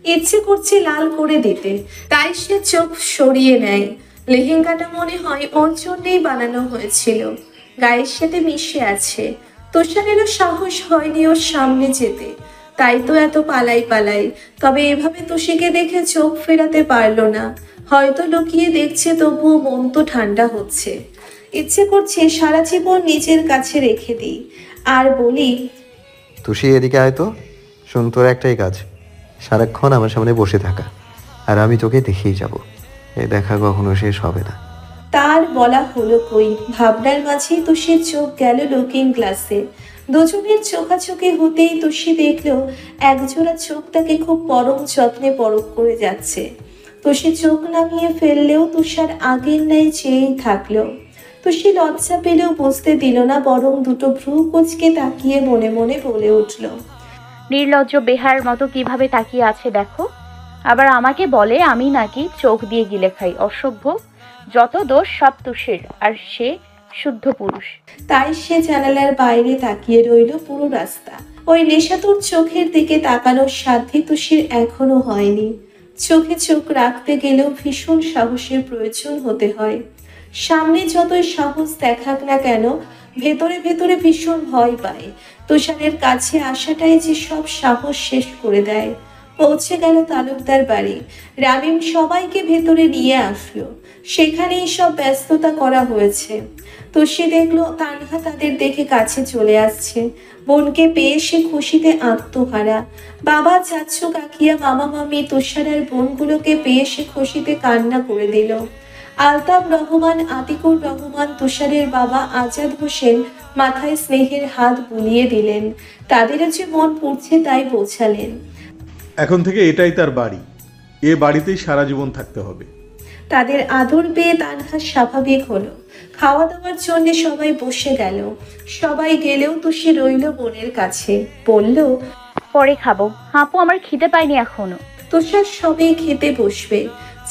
ইচ্ছে করছে লাল করে দিতে, তাই সে চোখ সরিয়ে নেয়। লেহেঙ্গাটা মনে হয় ওর জন্যেই বানানো হয়েছিল, গায়ের সাথে মিশে আছে। তুষারেরও সাহস হয়নি ওর সামনে যেতে, তাই তো এত পালাই। তবে এভাবে তুষিকে দেখে চোখ ফেরাতে পারলো না। হয়তো লুকিয়ে দেখছে, তবুও মন তো ঠান্ডা হচ্ছে। ইচ্ছে করছে সারা জীবন নিজের কাছে রেখে দিই আর বলি, তুষি এদিকে আয় তো। শোন, তোর একটাই কাজ, সারাক্ষণ আমার সামনে বসে থাকা, আর আমি তোকে দেখেই যাব। এ দেখা কখনো শেষ হবে না। তার বলা হলো কই। ভাবনার মাঝেই তুষির চোখ গেল লুকিং গ্লাসে। দুজনের চোখাচোখি হতেই তুষি দেখলো একজোড়া চোখ তাকে খুব পরম যত্নে পরখ করে যাচ্ছে। তুষি চোখ নামিয়ে ফেললেও তুষার আগের ন্যায় চেয়েই থাকলো। তুষি লজ্জা পেলেও বুঝতে দিল না, বরং দুটো ভ্রু কুঁচকে তাকিয়ে মনে মনে বলে উঠল, নির্লজ্জ বেহার মতো কিভাবে তাকিয়ে আছে দেখো। আবার আমাকে বলে আমি নাকি চোখ দিয়ে গিলে খাই। অসভ্য! যত দোষ সব তুষির, আর সে শুদ্ধ পুরুষ। তাই সে জানালার বাইরে তাকিয়ে রইল পুরো রাস্তা। ওই নেশাতুর চোখের দিকে তাকানোর সাধ্যি তুষির এখনো হয়নি। চোখে চোখ রাখতে গেলেও ভীষণ সাহসের প্রয়োজন হতে হয়। সামনে যতই সাহস দেখাক না কেন, ভেতরে ভেতরে ভীষণ ভয় পায়। তুষারের কাছে আসাটাই যে সব সাহস শেষ করে দেয়। পৌঁছে গেল তালুকদার বাড়ি। রামিম সবাইকে ভেতরে নিয়ে আসলো। সেখানেই সব ব্যস্ততা করা হয়েছে। তুষি দেখলো তানহা তাদের দেখে কাছে চলে আসছে। বোনকে পেয়ে সে খুশিতে আত্মহারা। বাবা, চাচু, কাকিয়া, মামা, মামি, তুষার আর বোনগুলোকে পেয়ে সে খুশিতে কান্না করে দিল। আলতাফ রহমান, আতিকুর রহমান, তুষারের বাবা আজাদ হোসেন মাথায় স্নেহের হাত বুলিয়ে দিলেন। তাদেরও যে মন পুড়ছে তাই বোঝালেন। এখন থেকে এটাই তার বাড়ি, এ বাড়িতেই সারা জীবন থাকতে হবে। তাদের আদর পেয়ে তানহা স্বাভাবিক হলো। খাওয়া দাওয়ার জন্য সবাই বসে গেল। সবাই গেলেও তুষি রইল বোনের কাছে। বলল, পরে খাবো আপু, আমার খিদে পায়নি এখনো। তুষার সবাই খেতে বসবে।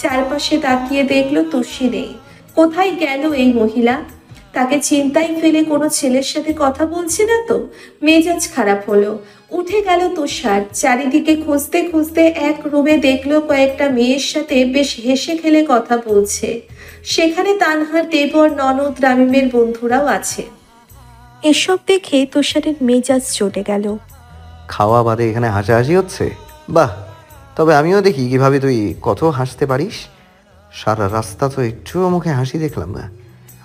চারপাশে তাকিয়ে দেখলো তুষি নেই। কোথায় গেল এই মহিলা? তাকে চিন্তায় ফেলে কোনো ছেলের সাথে কথা বলছে না তো? মেজাজ খারাপ হলো। উঠে গেল তুষার। চারিদিকে খুঁজতে খুঁজতে এক রুমে দেখলো কয়েকটা মেয়ের সাথে বেশ হেসে খেলে কথা বলছে। সেখানে তানহার দেবর, ননদ, রামিমের বন্ধুরাও আছে। এসব দেখে তুষারের মেজাজ চটে গেল। খাওয়া বাদে এখানে হাসাহাসি হচ্ছে? বাহ, তবে আমিও দেখি কিভাবে তুই কত হাসতে পারিস। সারা রাস্তা তো একটুও মুখে হাসি দেখলাম না।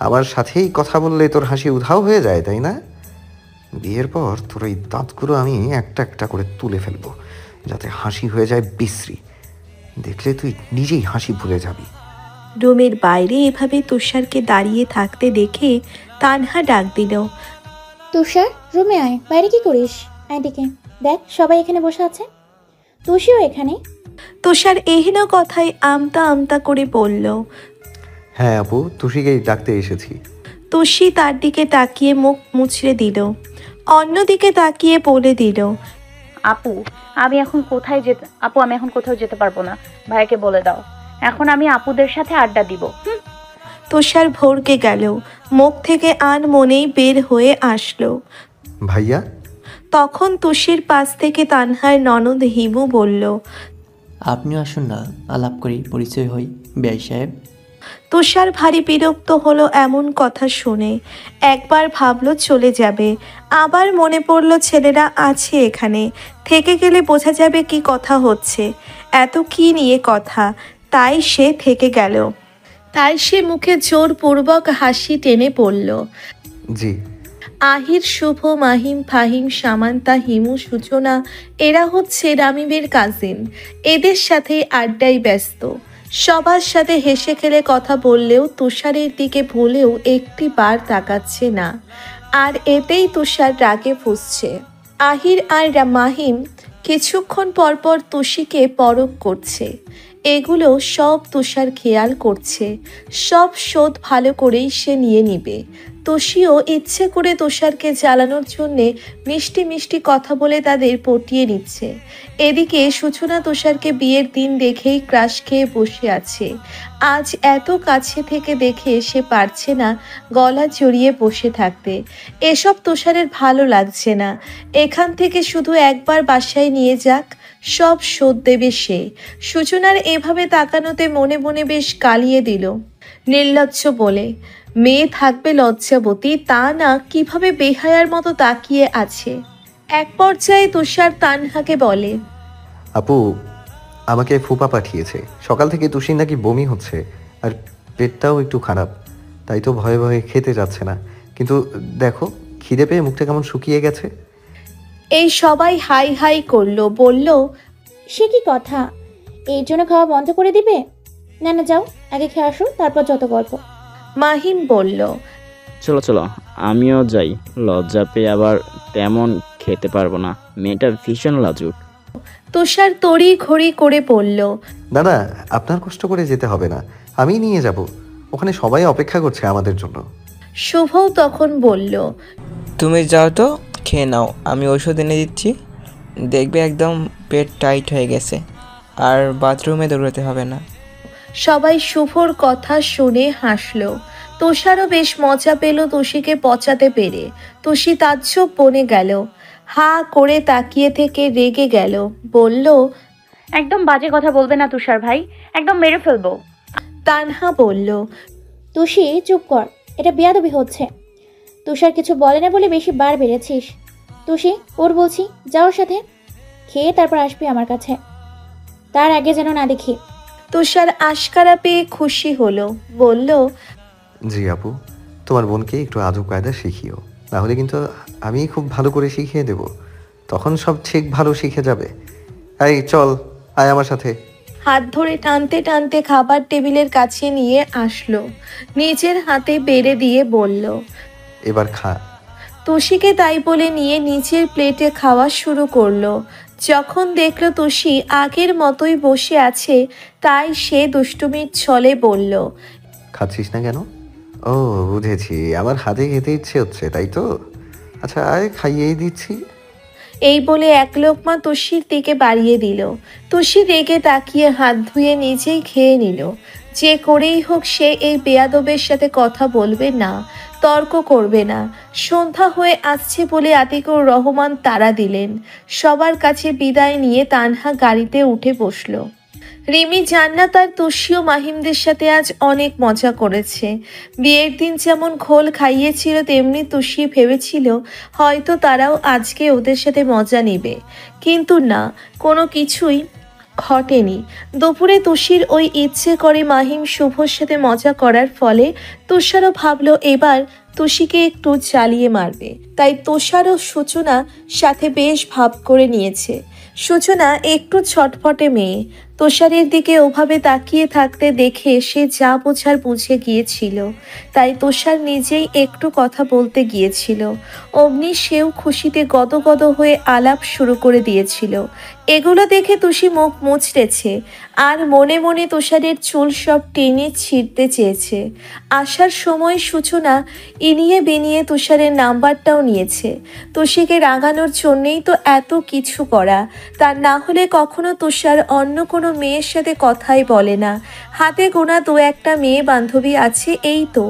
আমার সাথেই কথা বললে তোর হাসি উধাও হয়ে যায়, তাই না? বিয়ের পর তোর এই দাঁতগুলো আমি একটা একটা করে তুলে ফেলবো, যাতে হাসি হয়ে যায় বিশ্রী। দেখলে তুই নিজেই হাসি ভুলে যাবি। রুমের বাইরে এভাবে তুষারকে দাঁড়িয়ে থাকতে দেখে তানহা ডাক দিল, তুষার, রুমে আয়। বাইরে কি করিস? এদিকে দেখ, সবাই এখানে বসে আছে, তুষিও এখানে। তুষার এহেন কথায় আমতা আমতা করে বলল, হ্যাঁ আপু, তুষিকেই ডাকতে এসেছি। তুষি তার দিকে তাকিয়ে মুখ মুছড়ে দিল। অন্যদিকে তাকিয়ে বলে দিল, আপু আমি এখন কোথাও যেতে পারবো না, ভাইকে বলে দাও। এখন আমি আপুদের সাথে আড্ডা দিব। তুষার ভরকে গেল। মুখ থেকে আনমনেই বের হয়ে আসলো, ভাইয়া। তখন তুষির পাশ থেকে তানহার ননদ হিমু বলল, আপনিও আসুন না, আলাপ করি, পরিচয় হই বেয়াই সাহেব। তুষার ভারী বিরক্ত হলো এমন কথা শুনে। একবার ভাবলো চলে যাবে, আবার মনে পড়লো ছেলেরা আছে এখানে, থেকে গেলে বোঝা যাবে কি কথা হচ্ছে, এত কি নিয়ে কথা। তাই সে থেকে গেল। তাই সে মুখে জোরপূর্বক হাসি টেনে পড়ল। জি। আহির, শুভ, মাহিম, ফাহিম, সামান্তা, হিমু, সূচনা এরা হচ্ছে রামিমের কাজিন। এদের সাথে আড্ডায় ব্যস্ত। সবার সাথে হেসে খেলে কথা বললেও তুষারের দিকে ভুলেও একটি বার তাকাচ্ছে না। আর এতেই তুষার রাগে ফুঁসছে। আহির আর মাহিম কিছুক্ষণ পরপর তুষিকে পরখ করছে। এগুলো সব তুষার খেয়াল করছে। সব শোধ ভালো করেই সে নিয়ে নিবে। তুষিও ইচ্ছে করে তুষারকে জ্বালানোর জন্যে মিষ্টি মিষ্টি কথা বলে তাদের পটিয়ে নিচ্ছে। এদিকে সূচনা তুষারকে বিয়ের দিন দেখেই ক্রাশ খেয়ে বসে আছে। আজ এত কাছে থেকে দেখে সে পারছে না গলা জড়িয়ে বসে থাকতে। এসব তুষারের ভালো লাগছে না। এখান থেকে শুধু একবার বাসায় নিয়ে যাক, সব শোধ দেবে সে। সূচনার এভাবে তাকানোতে মনে মনে বেশ গালিয়ে দিল। নির্লজ্জ বলে, মেয়ে থাকবে লজ্জাবতী, তা না কিভাবে বেহায়ার মতো তাকিয়ে আছে। এক পর্যায়ে তুষার তানহাকে বলে, আপু, আমাকে ফুপা পাঠিয়েছে। সকাল থেকে তুষির নাকি বমি হচ্ছে আর পেটটাও একটু খারাপ, তাই তো ভয়ে ভয়ে খেতে যাচ্ছে না। কিন্তু দেখো, খিদে পেয়ে মুখটা কেমন শুকিয়ে গেছে। এই সবাই হাই হাই করলো। বলল, সে কি কথা, এর জন্য খাওয়া বন্ধ করে দিবে? না না, যাও, আগে খেয়ে আসো, তারপর যত গল্প। মাহিম বলল, চলো চলো, আমিও যাই। লজ্জা পেয়ে আবার তেমন খেতে পারবো না, মেয়েটা ভীষণ লাজুক। তুষার তড়ি ঘড়ি করে পড়ল, দাদা, আপনার কষ্ট করে যেতে হবে না, আমি নিয়ে যাব। ওখানে সবাই অপেক্ষা করছে আমাদের জন্য। শুভও তখন বলল, তুমি যাও তো, খেয়ে নাও, আমি ওষুধ এনে দিচ্ছি। দেখবে একদম পেট টাইট হয়ে গেছে, আর বাথরুমে দৌড়াতে হবে না। সবাই শুভর কথা শুনে হাসলো। তুষারও বেশ মজা পেল তুষিকে পচাতে পেরে। তুষি তাজ্জব বনে গেল, হা করে তাকিয়ে থেকে রেগে গেল, বলল, একদম বাজে কথা বলবে না তুষার ভাই, একদম মেরে ফেলবো। তানহা বলল, তুষি চুপ কর, এটা বেয়াদবি হচ্ছে। তুষার কিছু বলে না বলে বেশি বার বেড়েছিস। তুষি ওর বলছি, যা ওর সাথে, খেয়ে তারপর আসবি আমার কাছে, তার আগে যেন না দেখি। তুষার আশকারা পেয়ে খুশি হলো, বলল, জি আপু, তোমার বোনকে একটু আদব কায়দা শিখিও, নাহলে কিন্তু আমি খুব ভালো করে শিখিয়ে দেব, তখন সব ঠিক ভালো শিখে যাবে। এই চল, আয় আমার সাথে। হাত ধরে টানতে টানতে খাবার টেবিলের কাছে নিয়ে আসলো, নিজের হাতে বেড়ে দিয়ে বলল, এবার খা। তুষিকে তাই বলে নিয়ে নিচের প্লেটে খাওয়া শুরু করলো। যখন দেখলো তুষি আগের মতোই বসে আছে, তাই সে দুষ্টুমির ছলে বলল, খাচ্ছিস না কেন? ও বুঝেছি, আমার হাতে খেতে ইচ্ছে হচ্ছে তাই তো, আচ্ছা আয় খাইয়েই দিচ্ছি। এই বলে এক লোকমা তুষির দিকে বাড়িয়ে দিল। তুষি রেগে তাকিয়ে হাত ধুয়ে নিজেই খেয়ে নিল। যে করেই হোক সে এই বেয়াদবের সাথে কথা বলবে না, তর্ক করবে না। সন্ধ্যা হয়ে আসছে বলে আতিকুর রহমান তাড়া দিলেন। সবার কাছে বিদায় নিয়ে তানহা গাড়িতে উঠে বসল। রিমি, জান্নাত আর তুষিও মাহিমদের সাথে আজ অনেক মজা করেছে। বিয়ের দিন যেমন খোল খাইয়েছিল, তেমনি তুষি ভেবেছিল হয়তো তারাও আজকে ওদের সাথে মজা নেবে, কিন্তু না, কোনো কিছুই ঘটেনি। দুপুরে তুষির ওই ইচ্ছে করে মাহিম শুভর সাথে মজা করার ফলে তুষারও ভাবলো এবার তুষিকে একটু জ্বালিয়ে মারবে, তাই তুষার ও সূচনা সাথে বেশ ভাব করে নিয়েছে। সূচনা একটু ছটফটে মেয়ে, তুষারের দিকে ওভাবে তাকিয়ে থাকতে দেখে সে যা বোঝার বুঝে গিয়েছিল, তাই তুষার নিজেই একটু কথা বলতে গিয়েছিল। অমনি সেও খুশিতে গদগদ হয়ে আলাপ শুরু করে দিয়েছিল। এগুলো দেখে তুষি মুখ মুচড়েছে আর মনে মনে তুষারের চুল সব টেনে ছিঁড়তে চেয়েছে। আসার সময় সূচনা ইনিয়ে বিনিয়ে তুষারের নাম্বারটাও নিয়েছে। তুষিকে রাগানোর জন্যেই তো এত কিছু করা, তার না হলে কখনো তুষার অন্য কোনো মেয়ের সাথে কথাই বলে না। হাতে গোনা দু একটা মেয়ে বান্ধবী আছে, এই তো,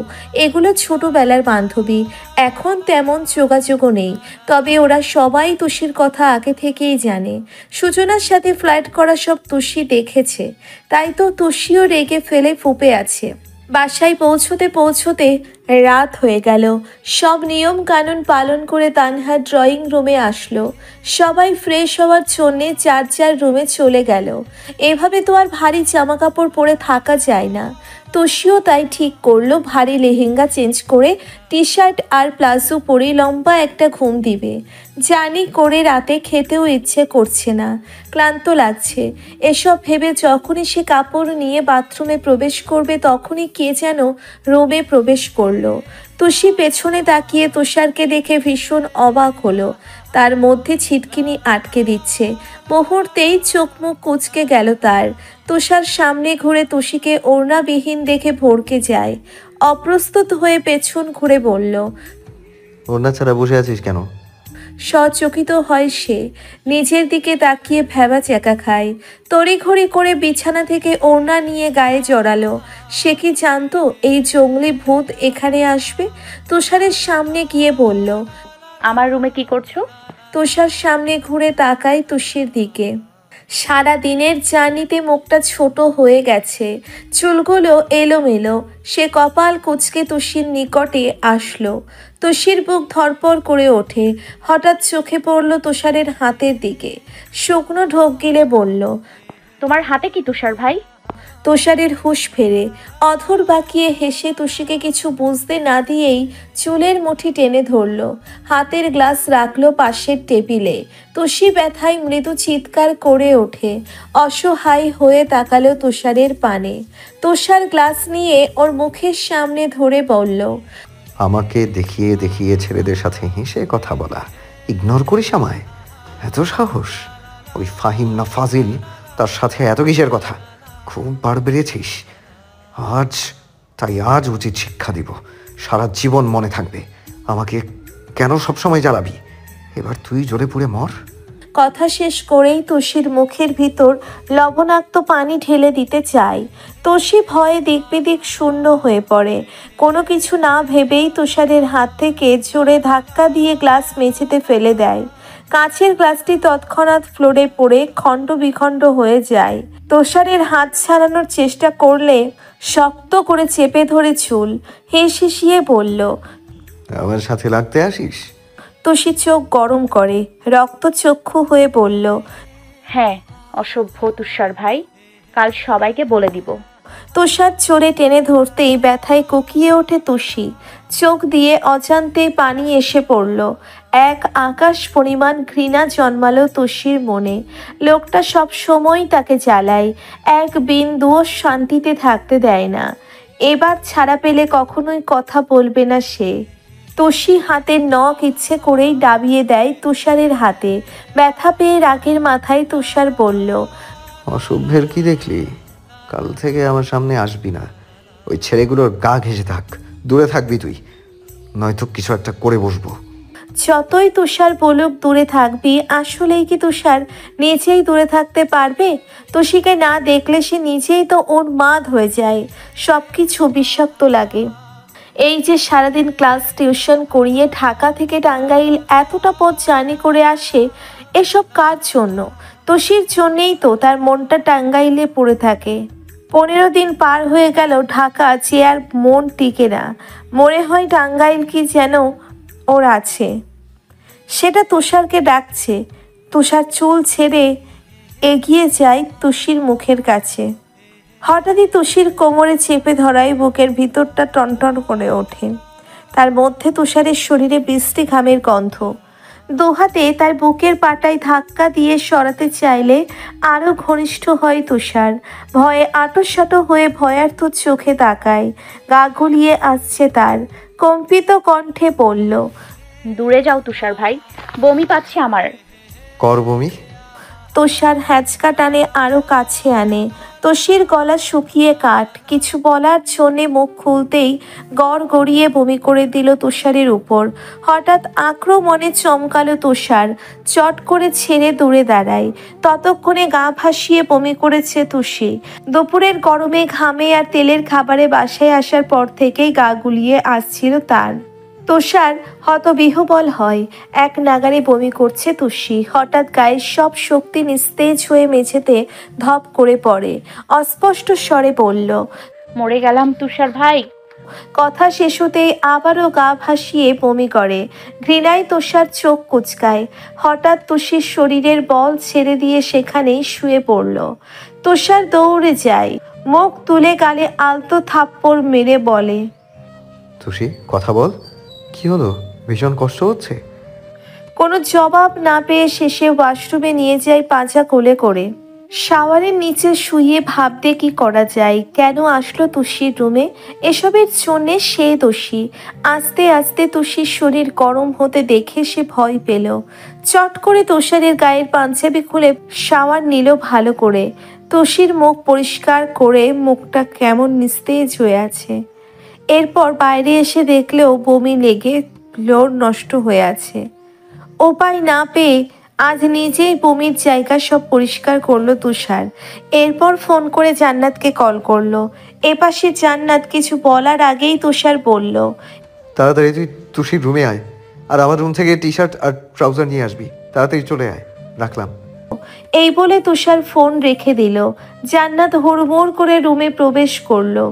এগুলো ছোটবেলার বান্ধবী, এখন তেমন যোগাযোগও নেই। তবে ওরা সবাই তুষির কথা আগে থেকেই জানে। সূচনার সাথে ফ্লার্ট করা সব তুষি দেখেছে, তাই তো তুষিও রেগে ফেলে ফুঁপে আছে। বাসায় পৌঁছতে পৌঁছতে রাত হয়ে গেল। সব নিয়ম কানুন পালন করে তানহা ড্রয়িং রুমে আসলো। সবাই ফ্রেশ হওয়ার জন্যে যার যার রুমে চলে গেল। এভাবে তো আর ভারী জামা কাপড় পরে থাকা যায় না। তুষিও তাই ঠিক করলো ভারী লেহেঙ্গা চেঞ্জ করে টি শার্ট আর প্লাজো পরে লম্বা একটা ঘুম দিবে। জানি করে রাতে খেতেও ইচ্ছে করছে না, ক্লান্ত লাগছে। এসব ভেবে যখনই সে কাপড় নিয়ে বাথরুমে প্রবেশ করবে তখনই কে যেন রুমে প্রবেশ করলো। তুষি পেছনে তাকিয়ে তুষারকে দেখে ভীষণ অবাক হলো। তার মধ্যে ছিটকিনি আটকে দিচ্ছে। মুহূর্তেই চোখ মুখ কুঁচকে গেল তার। তুষার সামনে ঘুরে তুষিকে ওড়নাবিহীন দেখে ভড়কে যায়। অপ্রস্তুত হয়ে পেছন ঘুরে বলল, ওড়না ছাড়া বসে আছিস কেন? সচকিত হয় সে, নিজের দিকে তাকিয়ে ভেবা চেকা খায়। তড়িঘড়ি করে বিছানা থেকে ওড়না নিয়ে গায়ে জড়ালো। সে কি জানতো এই জঙ্গলি ভূত এখানে আসবে? তুষারের সামনে গিয়ে বলল, আমার রুমে কি করছো? তুষার সামনে ঘুরে তাকায় তুষির দিকে। সারা দিনের জার্নিতে মুখটা ছোট হয়ে গেছে, চুলগুলো এলোমেলো। সে কপাল কুঁচকে তুষির নিকটে আসলো। তুষির বুক ধরপড় করে ওঠে। হঠাৎ চোখে পড়ল তুষারের হাতের দিকে। শুকনো ঢোক গিলে বলল, তোমার হাতে কি তুষার ভাই? তুষারের হুঁশ ফেরে। অধর বাঁকিয়ে হেসে তুষিকে কিছু বুঝতে না দিয়েই চুলের মুঠি টেনে ধরল। হাতের গ্লাস রাখলো পাশের টেবিলে। তুষি ব্যথায় মৃদু চিৎকার করে ওঠে। অসহায় হয়ে তাকালো তুষারের পানে। তুষার গ্লাস নিয়ে ওর মুখের সামনে ধরে বলল, আমাকে দেখিয়ে দেখিয়ে ছেলেদের সাথে হেসে কথা বলা, ইগনোর করিস আমায়? এত সাহস? ওই ফাহিম না ফাজিল, তার সাথে এত কিসের কথা? খুব বার বেড়েছিস আজ উচিত শিক্ষা দিব, সারা জীবন মনে থাকবে। আমাকে কেন সবসময় জ্বালাবি? এবার তুই জ্বলে পুড়ে মর। কথা শেষ করেই তুষির মুখের ভিতর লবণাক্ত পানি ঢেলে দিতে চায়। তুষি ভয়ে দিক বিদিক শূন্য হয়ে পড়ে। কোনো কিছু না ভেবেই তুষারের হাত থেকে জোরে ধাক্কা দিয়ে গ্লাস মেঝেতে ফেলে দেয়। কাঁচের গ্লাসটি তৎক্ষণাৎ ফ্লোরে পড়ে খণ্ড বিখণ্ড হয়ে যায়। তুষারের হাত ছাড়ানোর চেষ্টা করলে শক্ত করে চেপে ধরে চুল হেসে বলল, আমার সাথে লাগতে আসিস? তুষি চোখ গরম করে রক্তচক্ষু হয়ে বলল, হ্যাঁ অসভ্য তুষার ভাই, কাল সবাইকে বলে দিব। তুষার চোরে টেনে ধরতেই ব্যথায় কুকিয়ে ওঠে তুষি। চোখ দিয়ে অজান্তেই পানি এসে পড়ল। এক আকাশ পরিমাণ ঘৃণা জন্মালো তুষির মনে। লোকটা সব সময় তাকে জ্বালায়, এক বিন্দুও শান্তিতে থাকতে দেয় না। এবার ছাড়া পেলে কখনোই কথা বলবে না সে। তুষি হাতের নখ ইচ্ছে করেই ডাবিয়ে দেয় তুষারের হাতে। ব্যথা পেয়ে রাগের মাথায় তুষার বলল, অসভ্যের কি দেখলি? কাল থেকে আমার সামনে আসবি না। ওই ছেলেগুলোর গা ঘেঁষে থাক, দূরে থাকবি তুই, নয়তো কিছু একটা করে বসবো। যতই তুষার বলুক দূরে থাকবি, আসলেই কি তুষার নিজেই দূরে থাকতে পারবে? তুষিকে না দেখলে সে নিজেই তো উন্মাদ হয়ে যায়, সব কিছু বিষাক্ত লাগে। এই যে সারাদিন ক্লাস টিউশন করিয়ে ঢাকা থেকে টাঙ্গাইল এতটা পথ জার্নি করে আসে, এসব কার জন্য? তুষির জন্যেই তো তার মনটা টাঙ্গাইলে পড়ে থাকে। 15 দিন পার হয়ে গেল, ঢাকা যে আর মন টিকে না। মনে হয় টাঙ্গাইল কি যেন ওর আছে, সেটা তুষারকে ডাকছে। তুষার চুল ছেড়ে এগিয়ে যায় তুষির মুখের কাছে। হঠাৎই তুষির কোমরে চেপে ধরায় বুকের ভিতরটা টনটন করে ওঠে। তার মধ্যে তুষারের শরীরে বৃষ্টি ঘামের গন্ধ। দুহাতে তার বুকের পাটায় ধাক্কা দিয়ে সরাতে চাইলে আরও ঘনিষ্ঠ হয় তুষার। ভয়ে আঁটোসাঁটো হয়ে ভয়ার্থ চোখে তাকায়। গা গুলিয়ে আসছে তার। কম্পিত কণ্ঠে বলল, দূরে যাও তুষার ভাই, বমি পাচ্ছে আমার। কর বমি। তুষার হ্যাচকা টানে আরও কাছে আনে। তুষির গলা শুকিয়ে কাঠ। কিছু বলার জন্যে মুখ খুলতেই গড় গড়িয়ে বমি করে দিল তুষারের উপর। হঠাৎ আক্রমণে চমকালো তুষার, চট করে ছেড়ে দূরে দাঁড়ায়। ততক্ষণে গা ভাসিয়ে বমি করেছে তুষি। দুপুরের গরমে ঘামে আর তেলের খাবারে বাসায় আসার পর থেকেই গা গুলিয়ে আসছিল তার। তুষার হতবিহ্বল হয়। এক নাগারে বমি করছে তুষি। হঠাৎ গায়ের সব শক্তি নিস্তেজ হয়ে মেঝেতে ধপ করে পড়ে। অস্পষ্ট স্বরে বলল, মরে গেলাম তুষার ভাই। কথা শেষ হতেই আবারও গা ভাসিয়ে বমি করে। ঘৃণায় তুষার চোখ কুচকায়। হঠাৎ তুষির শরীরের বল ছেড়ে দিয়ে সেখানেই শুয়ে পড়ল। তুষার দৌড়ে যায়, মুখ তুলে গালে আলতো থাপ্পড় মেরে বলে, তুষি কথা বল, কি হলো? ভীষণ কষ্ট হচ্ছে? কোনো জবাব না পেয়ে শেষে ওয়াশরুমে নিয়ে যায় পাঁজা কোলে করে। শাওয়ারের নিচে শুয়ে ভাবতে কি করা যায়। কেন আসলো তুষির রুমে? এসবের জন্যে সে দোষী। আস্তে আস্তে তুষির শরীর গরম হতে দেখে সে ভয় পেল। চট করে তুষারের গায়ের পাঞ্জাবি খুলে শাওয়ার নিল ভালো করে। তুষির মুখ পরিষ্কার করে মুখটা কেমন নিস্তেজ হয়ে আছে। এরপর বাইরে এসে দেখলেও বমি লেগে ফ্লোর নষ্ট হয়ে আছে। উপায় না পেয়ে আজ নিজেই বমির জায়গা সব পরিষ্কার করলো তুষার। এরপর ফোন করে জান্নাতকে কল করলো। এপাশে জান্নাত কিছু বলার আগেই তুষার বলল, তাড়াতাড়ি তুই তুষির রুমে আয়, আর আমার রুম থেকে টি শার্ট আর ট্রাউজার নিয়ে আসবি। তাড়াতাড়ি চলে আয়, রাখলাম। এই বলে তুষার ফোন রেখে দিল। জান্নাত হুড়মুড় করে রুমে প্রবেশ করলো।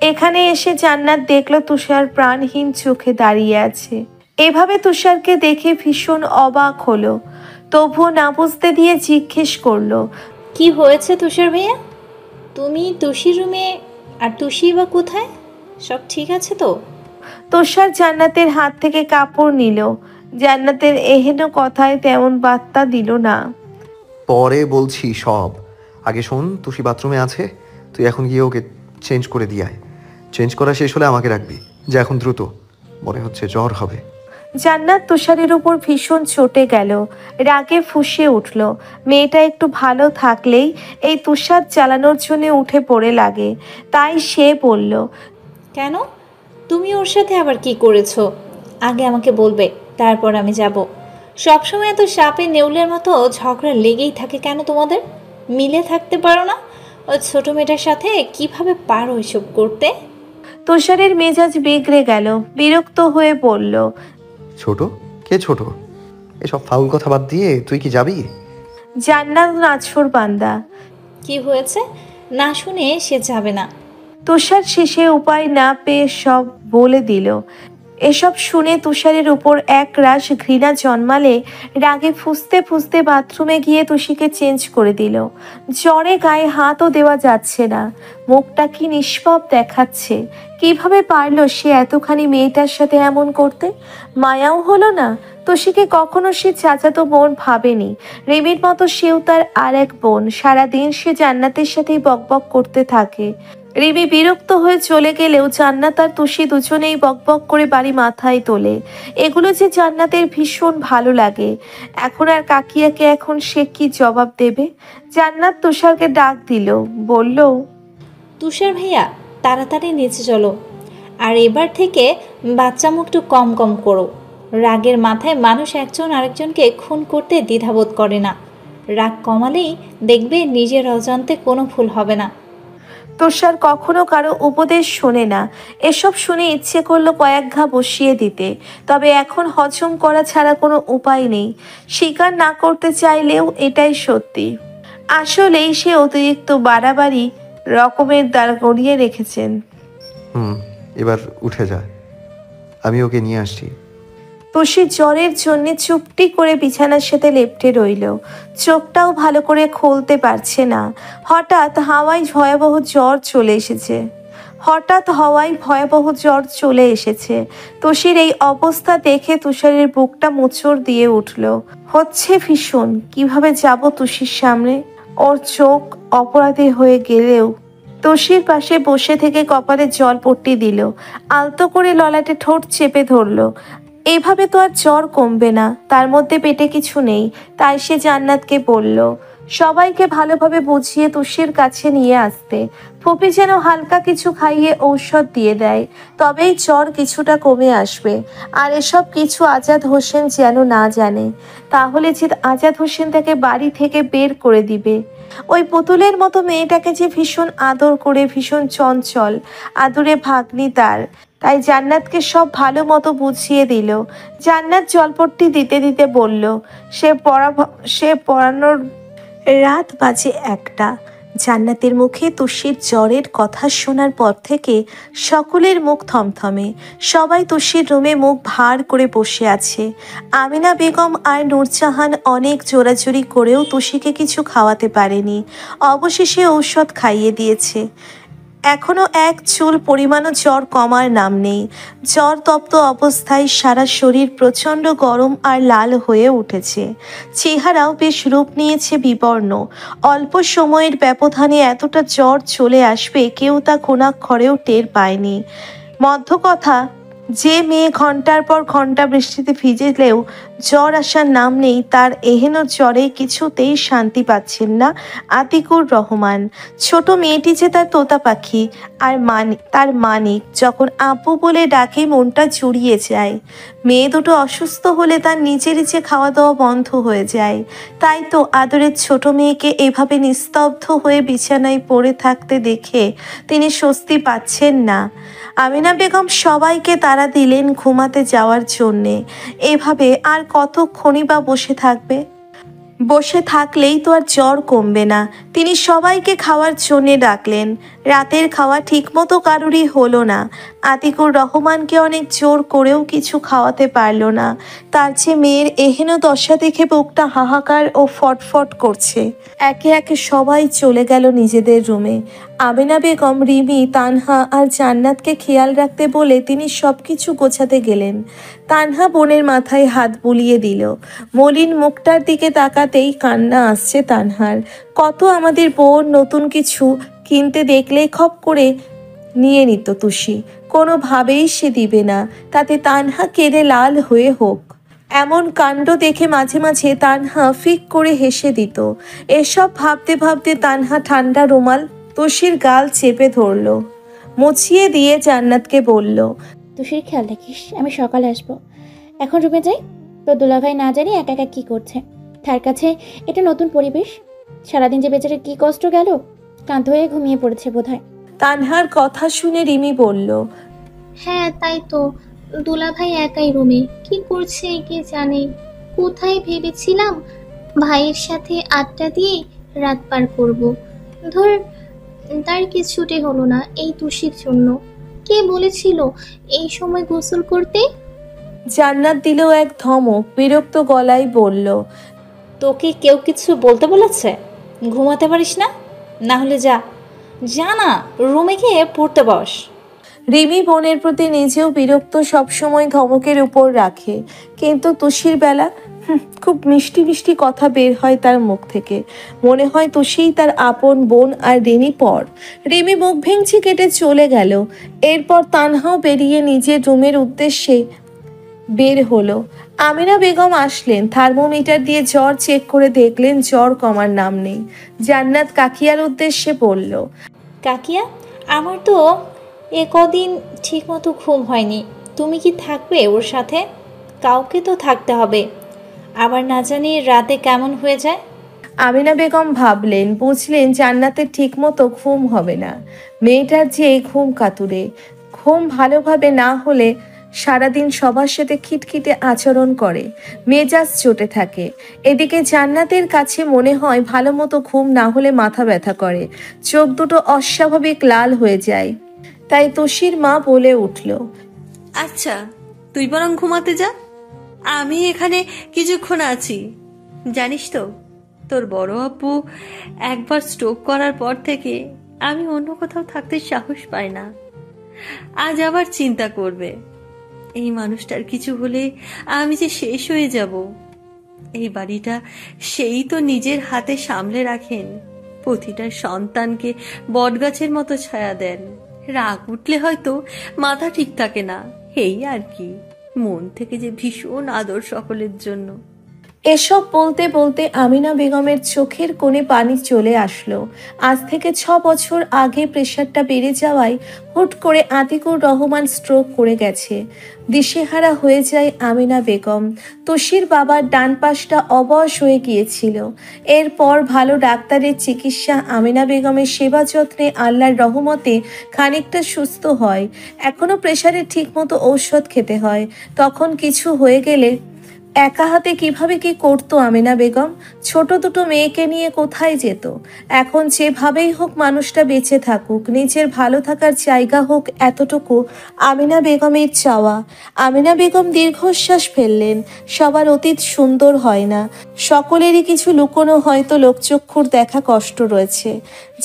এখানে এসে জান্নাত দেখলো তুষার প্রাণহীন চোখে দাঁড়িয়ে আছে। এভাবে তুষারকে দেখে ভীষণ অবাক হলো। তবুও না বুঝতে দিয়ে জিজ্ঞেস করলো, কি হয়েছে তুষার ভাইয়া? তুমি তুষির রুমে, আর তুষি বা কোথায়? সব ঠিক আছে তো? তুষার জান্নাতের হাত থেকে কাপড় নিল। জান্নাতের এহেন কথায় তেমন বার্তা দিল না। পরে বলছি সব, আগে শোন, তুষি বাথরুমে আছে, তুই এখন গিয়ে ওকে চেঞ্জ করে দিয়ে আয়। চেঞ্জ করা শেষ হলে আমাকে রাখবি, যা এখন দ্রুত, মনে হচ্ছে জ্বর হবে। জান্নাত তুষারের উপর ভীষণ চটে গেল, রাগে ফুঁসে উঠল। মেয়েটা একটু ভালো থাকলেই এই তুষার চালানোর জন্য উঠে পড়ে লাগে। তাই সে বলল, কেন? তুমি ওর সাথে আবার কি করেছো? আগে আমাকে বলবে, তারপর আমি যাব। সবসময় এত সাপে নেউলের মতো ঝগড়া লেগেই থাকে কেন তোমাদের? মিলে থাকতে পারো না? ওই ছোট মেয়েটার সাথে কিভাবে পারো এসব করতে? তুষারের মেজাজ বিগড়ে গেল, বিরক্ত হয়ে বলল, ছোট? কে ছোট? এসব ফাউল কথা বাদ দিয়ে তুই কি যাবি? জান্নাত নাছর বান্দা। কি হয়েছে? না শুনে সে যাবে না। তুষার শেষে উপায় না পেয়ে সব বলে দিল। এসব শুনে তুষারের উপর এক রাশ ঘৃণা জন্মালে রাগে ফুঁসতে ফুঁসতে বাথরুমে গিয়ে তুষিকে চেঞ্জ করে দিল। জ্বরে গায়ে হাতও দেওয়া যাচ্ছে না, মুখটা কি নিষ্পাপ দেখাচ্ছে। কিভাবে পারলো সে এতখানি মেয়েটার সাথে এমন করতে? মায়াও হলো না? তুষিকে কখনো সে চাচাতো বোন ভাবেনি। রিমির মতো সেও তার আর এক বোন। সারাদিন সে জান্নাতের সাথেই বকবক করতে থাকে। রিমি বিরক্ত হয়ে চলে গেলেও জান্নাত আর তুষি দুজনেই বকবক করে বাড়ি মাথায় তোলে। এগুলো যে জান্নাতের ভীষণ ভালো লাগে। এখন আর কাকিয়াকে এখন সে কি জবাব দেবে? জান্নাত তুষারকে ডাক দিল, বলল, তুষার ভাইয়া, তাড়াতাড়ি নিচে চলো। আর এবার থেকে বাচ্চামো একটু কম কম করো। রাগের মাথায় মানুষ একজন আরেকজনকে খুন করতে দ্বিধাবোধ করে না। রাগ কমালেই দেখবে নিজের অজান্তে কোনো ভুল হবে না। তুষার কখনো কারো উপদেশ শোনে না। এসব শুনে ইচ্ছে করলো কয়েক ঘা বসিয়ে দিতে, তবে এখন হজম করা ছাড়া কোনো উপায় নেই। স্বীকার না করতে চাইলেও এটাই সত্যি। আসলেই সে অতিরিক্ত বাড়াবাড়ি রকমের দাঁড় করিয়ে রেখেছেন। এবার উঠে যা, আমি ওকে নিয়ে আসছি। তুষি জ্বরের জন্য চুপটি করে বিছানার সাথে লেপ্টে রইল। চোখটাও ভালো করে খুলতে পারছে না। হঠাৎ হাওয়ায় ভয়াবহ জ্বর চলে এসেছে। তুষির এই অবস্থা দেখে তুষারের বুকটা মোচড় দিয়ে উঠল। হচ্ছে ভীষণ। কিভাবে যাব তুষির সামনে? ওর চোখ অপরাধী হয়ে গেলেও তুষির পাশে বসে থেকে কপালে জল পট্টি দিল। আলতো করে ললাটে ঠোঁট চেপে ধরল। এভাবে তো আর জ্বর কমবে না। তার মধ্যে পেটে কিছু নেই, তাই সে জান্নাতকে বলল সবাইকে ভালোভাবে বুঝিয়ে তুষির কাছে নিয়ে আসতে। ফুপি যেন হালকা কিছু খাইয়ে ঔষধ দিয়ে দেয়, তবেই জ্বর কিছুটা কমে আসবে। আর এসব কিছু আজাদ হোসেন যেন না জানে, তাহলে যে আজাদ হোসেন তাকে বাড়ি থেকে বের করে দিবে। ওই পুতুলের মতো মেয়েটাকে যে ভীষণ আদর করে, ভীষণ চঞ্চল, আদরে ভাগ্নি তার। তাই জান্নাতকে সব ভালো মতো বুঝিয়ে দিল। জান্নাত জলপট্টি দিতে দিতে বলল সে পড়ানোর রাত বাজে 1টা। জান্নাতের মুখে তুষির জ্বরের কথা শোনার পর থেকে সকলের মুখ থমথমে। সবাই তুষির রুমে মুখ ভার করে বসে আছে। আমিনা বেগম আর নূরজাহান অনেক জোরাজুরি করেও তুষিকে কিছু খাওয়াতে পারেনি। অবশেষে ঔষধ খাইয়ে দিয়েছে। এখনো এক চুল পরিমাণও জ্বর কমার নাম নেই। জ্বর তপ্ত অবস্থায় সারা শরীর প্রচণ্ড গরম আর লাল হয়ে উঠেছে। চেহারাও বেশ রূপ নিয়েছে বিবর্ণ। অল্প সময়ের ব্যবধানে এতটা জ্বর চলে আসবে কেউ তা কোনাক্ষরেও টের পায়নি। মধ্য কথা, যে মেয়ে ঘন্টার পর ঘন্টা বৃষ্টিতে ভিজলেও জ্বর আসার নাম নেই, তার এহেন জ্বরে কিছুতেই শান্তি পাচ্ছেন না আতিকুর রহমান। ছোট মেয়েটি যে তার তোতা পাখি, আর তার মানিক যখন আব্বু বলে ডাকে মনটা জুড়িয়ে যায়। মেয়ে দুটো অসুস্থ হলে তার নিজেরই যে খাওয়া দাওয়া বন্ধ হয়ে যায়। তাই তো আদরের ছোট মেয়েকে এভাবে নিস্তব্ধ হয়ে বিছানায় পড়ে থাকতে দেখে তিনি স্বস্তি পাচ্ছেন না। আমিনা বেগম সবাইকে তাড়া দিলেন ঘুমাতে যাওয়ার জন্যে। এভাবে আর কতক্ষণই বা বসে থাকবে? বসে থাকলেই তো আর জ্বর কমবে না। তিনি সবাইকে খাওয়ার জন্যে ডাকলেন। রাতের খাওয়া ঠিকমতো কারুরই হলো না। আতিকুর রহমানকে অনেক জোর করেও কিছু খাওয়াতে পারল না। তার যে মেয়ের এহেন দশা দেখে বুকটা হাহাকার ও ফটফট করছে। একে একে সবাই চলে গেল নিজেদের রুমে। আমিনা বেগম, রিমি, তানহা আর জান্নাতকে খেয়াল রাখতে বলে তিনি সব কিছু গোছাতে গেলেন। তানহা বোনের মাথায় হাত বুলিয়ে দিল। মলিন মুখটার দিকে তাকাতেই কান্না আসছে তানহার। কত আমাদের বোন নতুন কিছু কিনতে দেখলেই খপ করে নিয়ে নিত তুষি। কোনোভাবেই সে দিবে না, তাতে তানহা কেঁদে লাল হয়ে হোক। এমন কাণ্ড দেখে মাঝে মাঝে তানহা ফিক করে হেসে দিত। এসব ভাবতে ভাবতে তানহা ঠান্ডা রুমাল তুষির গাল চেপে ধরল, মুছিয়ে দিয়ে জান্নাতকে বলল, তুষির খেয়াল রাখিস, আমি সকালে আসবো। এখন রুমে যাই। তো দুলাভাই না জানি একা একা কী করছে, তার কাছে এটা নতুন পরিবেশ। সারাদিন যে বেচারে কী কষ্ট গেল, ক্লান্ত হয়ে ঘুমিয়ে পড়েছে বোধহয়। তানহার কথা শুনে রিমি বলল, হ্যাঁ তাই তো, দুলাভাই একাই রুমে, কি করছে কে জানে। কোথায় ভেবেছিলাম ভাইয়ের সাথে আড্ডা দিয়ে রাত পার করব। ধর, তার কিছুতে হলো না এই তুষির জন্য। কে বলেছিল এই সময় গোসল করতে? জান্নাত দিল এক ধমক, বিরক্ত গলায় বলল, তোকে কেউ কিছু বলতে বলেছে? ঘুমাতে পারিস না? না হলে যা যা না, রুমে গিয়ে পড়তে বস। রিমি বোনের প্রতি নিজেও বিরক্ত, সবসময় ধমকের উপর রাখে, কিন্তু তুষির বেলা খুব মিষ্টি মিষ্টি কথা বের হয় তার মুখ থেকে। মনে হয় তুষিই তার আপন বোন আর রিমি পর। রিমি মুখ ভেঙচি কেটে চলে গেল। এরপর তানহাও বেরিয়ে নিজের রুমের উদ্দেশ্যে বের হলো। আমিনা বেগম আসলেন, থার্মোমিটার দিয়ে জ্বর চেক করে দেখলেন জ্বর কমার নাম নেই। জান্নাত কাকিয়ার উদ্দেশ্যে বলল, কাকিয়া, আমার তো কদিন ঠিক মতো ঘুম হয়নি। তুমি কি থাকবে ওর সাথে? কাউকে তো থাকতে হবে, আবার না জানি রাতে কেমন হয়ে যায়। আমিনা বেগম ভাবলেন, বুঝলেন জান্নাতের ঠিক মতো ঘুম হবে না। মেয়েটার যে ঘুম কাতুরে, ঘুম ভালোভাবে না হলে সারাদিন সবার সাথে খিটখিটে আচরণ করে, মেজাজ চটে থাকে। এদিকে জান্নাতের কাছে মনে হয় ভালো মতো ঘুম না হলে মাথা ব্যথা করে, চোখ দুটো অস্বাভাবিক লাল হয়ে যায়। তাই তুষির মা বলে উঠল, আচ্ছা তুই বরং ঘুমাতে যা, আমি এখানে কিছুক্ষণ আছি। জানিস তো, তোর বড় আব্বু একবার স্ট্রোক করার পর থেকে আমি অন্য কোথাও থাকতে সাহস পাই না। আজ আবার চিন্তা করবে, এই মানুষটার কিছু হলে আমি যে শেষ হয়ে যাব। এই বাড়িটা সেই তো নিজের হাতে সামলে রাখেন, প্রতিটা সন্তানকে বটগাছের মতো ছায়া দেন। রাগ উঠলে হয়তো মাথা ঠিক থাকে না, এই আর কি। মন থেকে যে ভীষণ আদর সকলের জন্য। এসব বলতে বলতে আমিনা বেগমের চোখের কোণে পানি চলে আসলো। আজ থেকে 6 বছর আগে প্রেশারটা বেড়ে যাওয়ায় হুট করে আতিকুর রহমান স্ট্রোক করে গেছে। দিশেহারা হয়ে যায় আমিনা বেগম। তুষির বাবার ডান পাশটা অবশ হয়ে গিয়েছিল। এরপর ভালো ডাক্তারের চিকিৎসা, আমিনা বেগমের সেবা যত্নে আল্লাহর রহমতে খানিকটা সুস্থ হয়। এখনও প্রেশারের ঠিকমতো ঔষধ খেতে হয়। তখন কিছু হয়ে গেলে একা হাতে কিভাবে কি করতো আমিনা বেগম? ছোট দুটো মেয়েকে নিয়ে কোথায় যেত? এখন যেভাবেই হোক মানুষটা বেঁচে থাকুক, নিজের ভালো থাকার জায়গা হোক, এতটুকু আমিনা বেগমের চাওয়া। আমিনা বেগম দীর্ঘশ্বাস ফেললেন। সবার অতীত সুন্দর হয় না, সকলেরই কিছু লুকোনো হয়তো লোকচক্ষুর দেখা কষ্ট রয়েছে।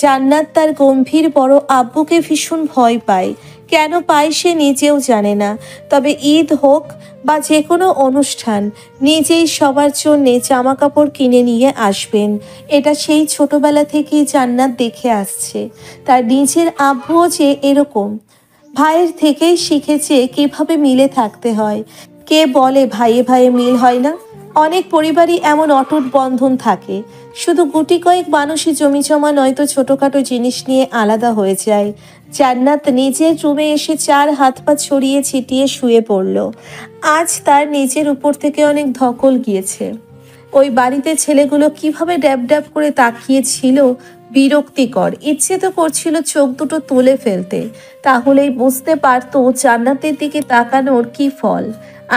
জান্নাত তার গম্ভীর বড় আব্বুকে ভীষণ ভয় পায়। কেন পায় সে নিজেও জানে না। তবে ঈদ হোক বা যে কোনো অনুষ্ঠান নিজেই সবার জন্যে জামা কাপড় কিনে নিয়ে আসবেন, এটা সেই ছোটবেলা থেকেই জান্নাত দেখে আসছে। তার নিজের আব্বুও যে এরকম, ভাইয়ের থেকেই শিখেছে কিভাবে মিলে থাকতে হয়। কে বলে ভাইয়ে ভাইয়ে মিল হয় না? অনেক পরিবারই এমন অটুট বন্ধন থাকে। শুধু গুটি কয়েক মানুষই জমি জমা নয়তো ছোটখাটো জিনিস নিয়ে আলাদা হয়ে যায়। জান্নাত নিজের রুমে এসে 4 হাত পা ছড়িয়ে ছিটিয়ে শুয়ে পড়ল। আজ তার নিজের উপর থেকে অনেক ধকল গিয়েছে। ওই বাড়িতে ছেলেগুলো কিভাবে ড্যাব ড্যাব করে তাকিয়েছিল, বিরক্তিকর। ইচ্ছে তো করছিল চোখ দুটো তুলে ফেলতে, তাহলেই বুঝতে পারতো জান্নাতের দিকে তাকানোর কি ফল।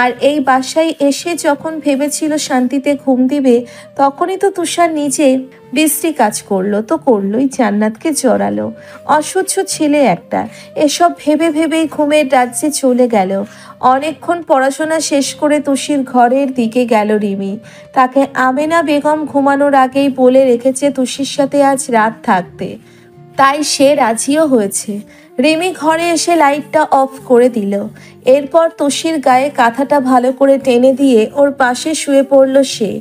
আর এই বাসায় এসে যখন ভেবেছিল শান্তিতে ঘুম দিবে, তখনই তো তুষার নিজে বিশ্রী কাজ করলো তো করলোই, জান্নাতকে জড়ালো। অসহ্য ছেলে একটা। এসব ভেবে ভেবেই ঘুমের রাজ্যে চলে গেল। অনেকক্ষণ পড়াশোনা শেষ করে তুষির ঘরের দিকে গেল রিমি। তাকে আমেনা বেগম ঘুমানোর আগেই বলে রেখেছে তুষির সাথে আজ রাত থাকতে, তাই সে রাজিও হয়েছে। রিমি ঘরে এসে লাইটটা অফ করে দিল। এরপর তুষির গায়ে কাঁথাটা ভালো করে টেনে দিয়ে ওর পাশে শুয়ে পড়ল সে।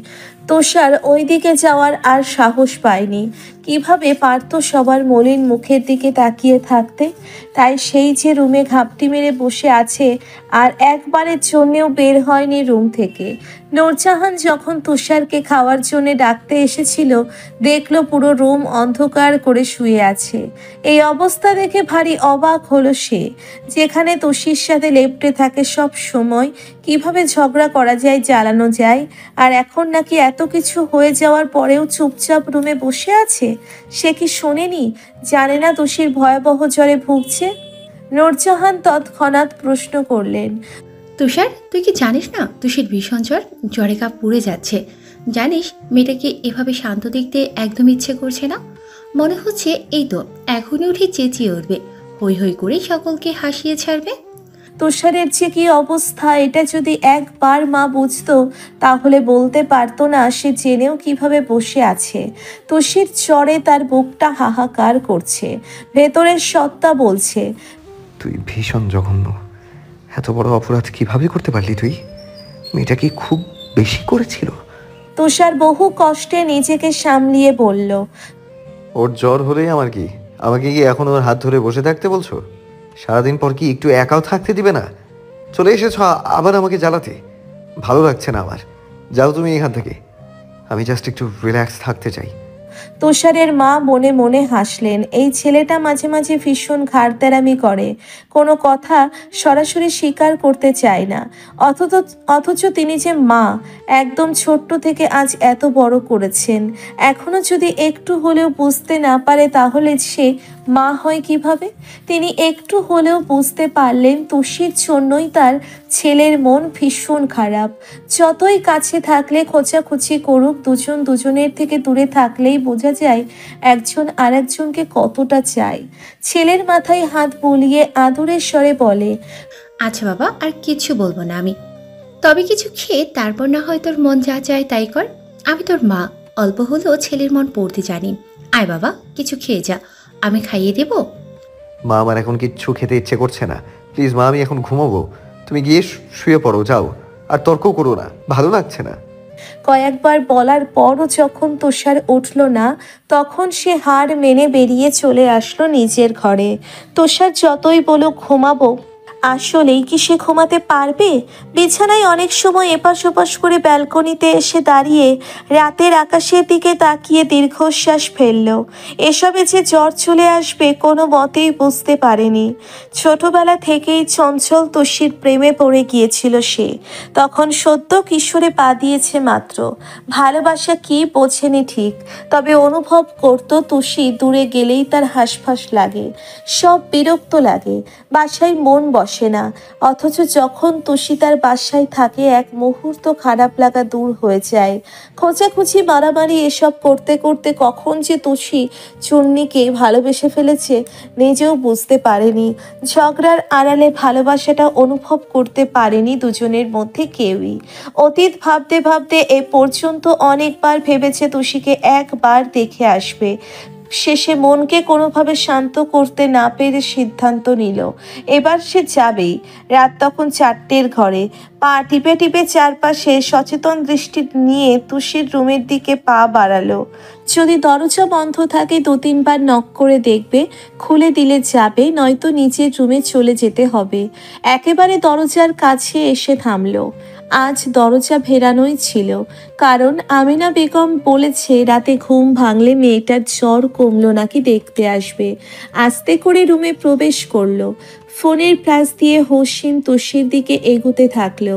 তুষার ওই দিকে যাওয়ার আর সাহস পায়নি, কিভাবে পারত সবার মলিন মুখের দিকে তাকিয়ে থাকতে। তাই সেই যে রুমে ঘাপটি মেরে বসে আছে আর একবারের জন্যেও বের হয়নি রুম থেকে। নূরজাহান যখন তুষারকে খাওয়ার জন্য ডাকতে এসেছিল, দেখলো পুরো রুম অন্ধকার করে শুয়ে আছে। এই অবস্থা দেখে ভারী অবাক হলো সে। যেখানে তুষির সাথে লেপ্টে থাকে সব সময়, কিভাবে ঝগড়া করা যায়, জ্বালানো যায়, আর এখন নাকি এত কিছু হয়ে যাওয়ার পরেও চুপচাপ রুমে বসে আছে। সে কি শোনেনি, জানে না তুষির ভয়াবহ জ্বরে ভুগছে? নূরজাহান তৎক্ষণাৎ প্রশ্ন করলেন, তুষার, তুই কি জানিস না তুষির ভীষণ জ্বর, জ্বরে গা পুড়ে যাচ্ছে। জানিস মেয়েটাকে এভাবে শান্ত দেখতে একদম ইচ্ছে করছে না। মনে হচ্ছে এই তো এখনই উঠে চেঁচিয়ে উঠবে, হই হই করে সকলকে হাসিয়ে ছাড়বে। তুষারের যে কি অবস্থা, এটা যদি একবার মা বুঝতো তাহলে বলতে পারতো না সে জেনেও কিভাবে বসে আছে। তুষির জ্বরে তার বুকটা হাহাকার করছে, ভেতরের সত্তা বলছে, তুই ভীষণ জঘন্য। এত বড় অপরাধ কিভাবে করতে পারলি তুই? মেয়েটা কি খুব বেশি করেছিল? তুষার বহু কষ্টে নিজেকে সামলিয়ে বলল, ওর জ্বর হলেই আমার কি? আমাকে কি এখন ওর হাত ধরে বসে থাকতে বলছো? সারাদিন পর কি একটু একাও থাকতে দিবে না? চলে এসেছো আবার আমাকে জ্বালাতে। ভালো লাগছে না আমার। যাও তুমি এখান থেকে। আমি জাস্ট একটু রিল্যাক্স থাকতে চাই। তুষারের মা মনে মনে হাসলেন। এই ছেলেটা মাঝে মাঝে ভীষণ ঘাড়তেরামি করে, কোনো কথা সরাসরি স্বীকার করতে চায় না। অথচ তিনি যে মা, একদম ছোট্ট থেকে আজ এত বড় করেছেন, এখনো যদি একটু হলেও বুঝতে না পারে তাহলে সে মা হয় কিভাবে? তিনি একটু হলেও বুঝতে পারলেন তুষির জন্যই তার ছেলের মন ভীষণ খারাপ। যতই কাছে থাকলে খোঁচাখুচি করুক, দুজন দুজনের থেকে দূরে থাকলেই বোঝা যায় একজন আরেকজনকে কতটা চায়। ছেলের মাথায় হাত বুলিয়ে আদরের স্বরে বলে, আচ্ছা বাবা, আর কিছু বলবো না আমি। তবে কিছু খেয়ে তারপর না হয় তোর মন যা চায় তাই কর। আমি তোর মা, অল্প হলেও ছেলের মন পড়তে জানি। আয় বাবা, কিছু খেয়ে যা, আমি খাইয়ে দেব। মা, আমার এখন কিচ্ছু খেতে ইচ্ছে করছে না। প্লিজ মা, আমি এখন ঘুমাবো। তুমি গিয়ে শুয়ে পড়ো, যাও। আর তর্ক করো না, ভালো লাগছে না। কয়েকবার বলার পরও যখন তুষার উঠল না, তখন সে হার মেনে বেরিয়ে চলে আসলো নিজের ঘরে। তুষার যতই বলুক ঘুমাবো, আসলেই কি সে ঘুমাতে পারবে? বিছানায় অনেক সময় এপাশ ওপাশ করে ব্যালকনিতে এসে দাঁড়িয়ে রাতের আকাশের দিকে তাকিয়ে দীর্ঘশ্বাস ফেলল। এসবে যে জ্বর চলে আসবে কোনো মতেই বুঝতে পারেনি। ছোটবেলা থেকেই চঞ্চল তুষির প্রেমে পড়ে গিয়েছিল সে। তখন সদ্য কিশোরে পা দিয়েছে মাত্র। ভালোবাসা কি বোঝেনি ঠিক, তবে অনুভব করত তুষি দূরে গেলেই তার হাঁসফাঁস লাগে, সব বিরক্ত লাগে, বাসায় মন বসে না। অথচ যখন তুষি তার বাসায় থাকে এক মুহূর্ত খারাপ লাগা দূর হয়ে যায়। খোঁচাখুচি মারামারি এসব করতে করতে কখন যে তুষি চুন্নিকে ভালোবেসে ফেলেছে নিজেও বুঝতে পারেনি। ঝগড়ার আড়ালে ভালোবাসাটা অনুভব করতে পারেনি দুজনের মধ্যে কেউই। অতীত ভাবতে ভাবতে এ পর্যন্ত অনেকবার ভেবেছে তুষিকে একবার দেখে আসবে। শেষে মনকে কোনোভাবে শান্ত করতে না পেরে সিদ্ধান্ত নিল এবার সে যাবেই। রাত তখন 4টের ঘরে। পা টিপে টিপে চারপাশে সচেতন দৃষ্টি নিয়ে তুষির রুমের দিকে পা বাড়ালো। যদি দরজা বন্ধ থাকে 2-3 বার নক করে দেখবে, খুলে দিলে যাবে, নয়তো নিচের রুমে চলে যেতে হবে। একেবারে দরজার কাছে এসে থামলো। আজ দরজা ভেরানোই ছিল, কারণ আমিনা বেগম বলেছে রাতে ঘুম ভাঙলে মেয়েটার জ্বর কমলো নাকি দেখতে আসবে। আস্তে করে রুমে প্রবেশ করলো। ফোনের ফ্ল্যাশ দিয়ে হোসিন তুষির দিকে এগোতে থাকলো।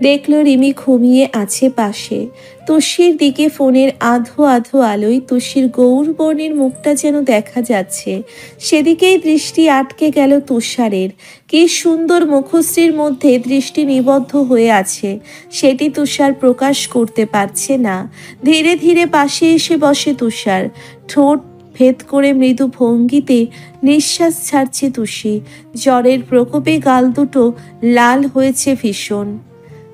দেখলো রিমি ঘুমিয়ে আছে পাশে। তুষির দিকে ফোনের আধো আধো আলোয় তুষির গৌরবর্ণের মুখটা যেন দেখা যাচ্ছে। সেদিকেই দৃষ্টি আটকে গেল তুষারের। কি সুন্দর মুখশ্রীর মধ্যে দৃষ্টি নিবদ্ধ হয়ে আছে, সেটি তুষার প্রকাশ করতে পারছে না। ধীরে ধীরে পাশে এসে বসে তুষার। ঠোঁট ভেদ করে মৃদু ভঙ্গিতে নিঃশ্বাস ছাড়ছে তুষি। জ্বরের প্রকোপে গাল দুটো লাল হয়েছে ভীষণ।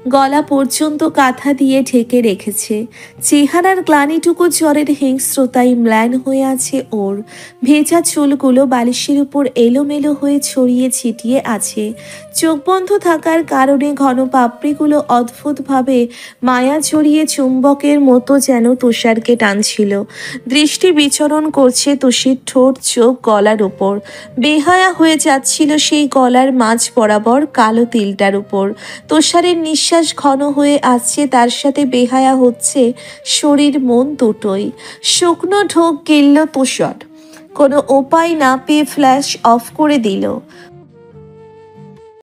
গলা পর্যন্ত কাঁথা দিয়ে ঢেকে রেখেছে। চেহারার গ্লানিটুকু জ্বরের হিংস্রতায় ম্লান হয়ে আছে ওর। ভেজা চুলগুলো বালিশের উপর এলোমেলো হয়ে ছড়িয়ে ছিটিয়ে আছে। চোখ বন্ধ থাকার কারণে ঘন পাপড়িগুলো অদ্ভুতভাবে মায়া জড়িয়ে চুম্বকের মতো যেন তুষারকে টানছিল। দৃষ্টি বিচরণ করছে তুষির ঠোঁট, চোখ, গলার উপর। বেহায়া হয়ে যাচ্ছিল সেই গলার মাঝ বরাবর কালো তিলটার উপর। তুষারের নিঃশ্বাস ঘন হয়ে আসছে, তার সাথে বেহায়া হচ্ছে শরীর মন দুটোই। শুকনো ঢোক গিলল তুষার। কোনো উপায় না পেয়ে ফ্ল্যাশ অফ করে দিল।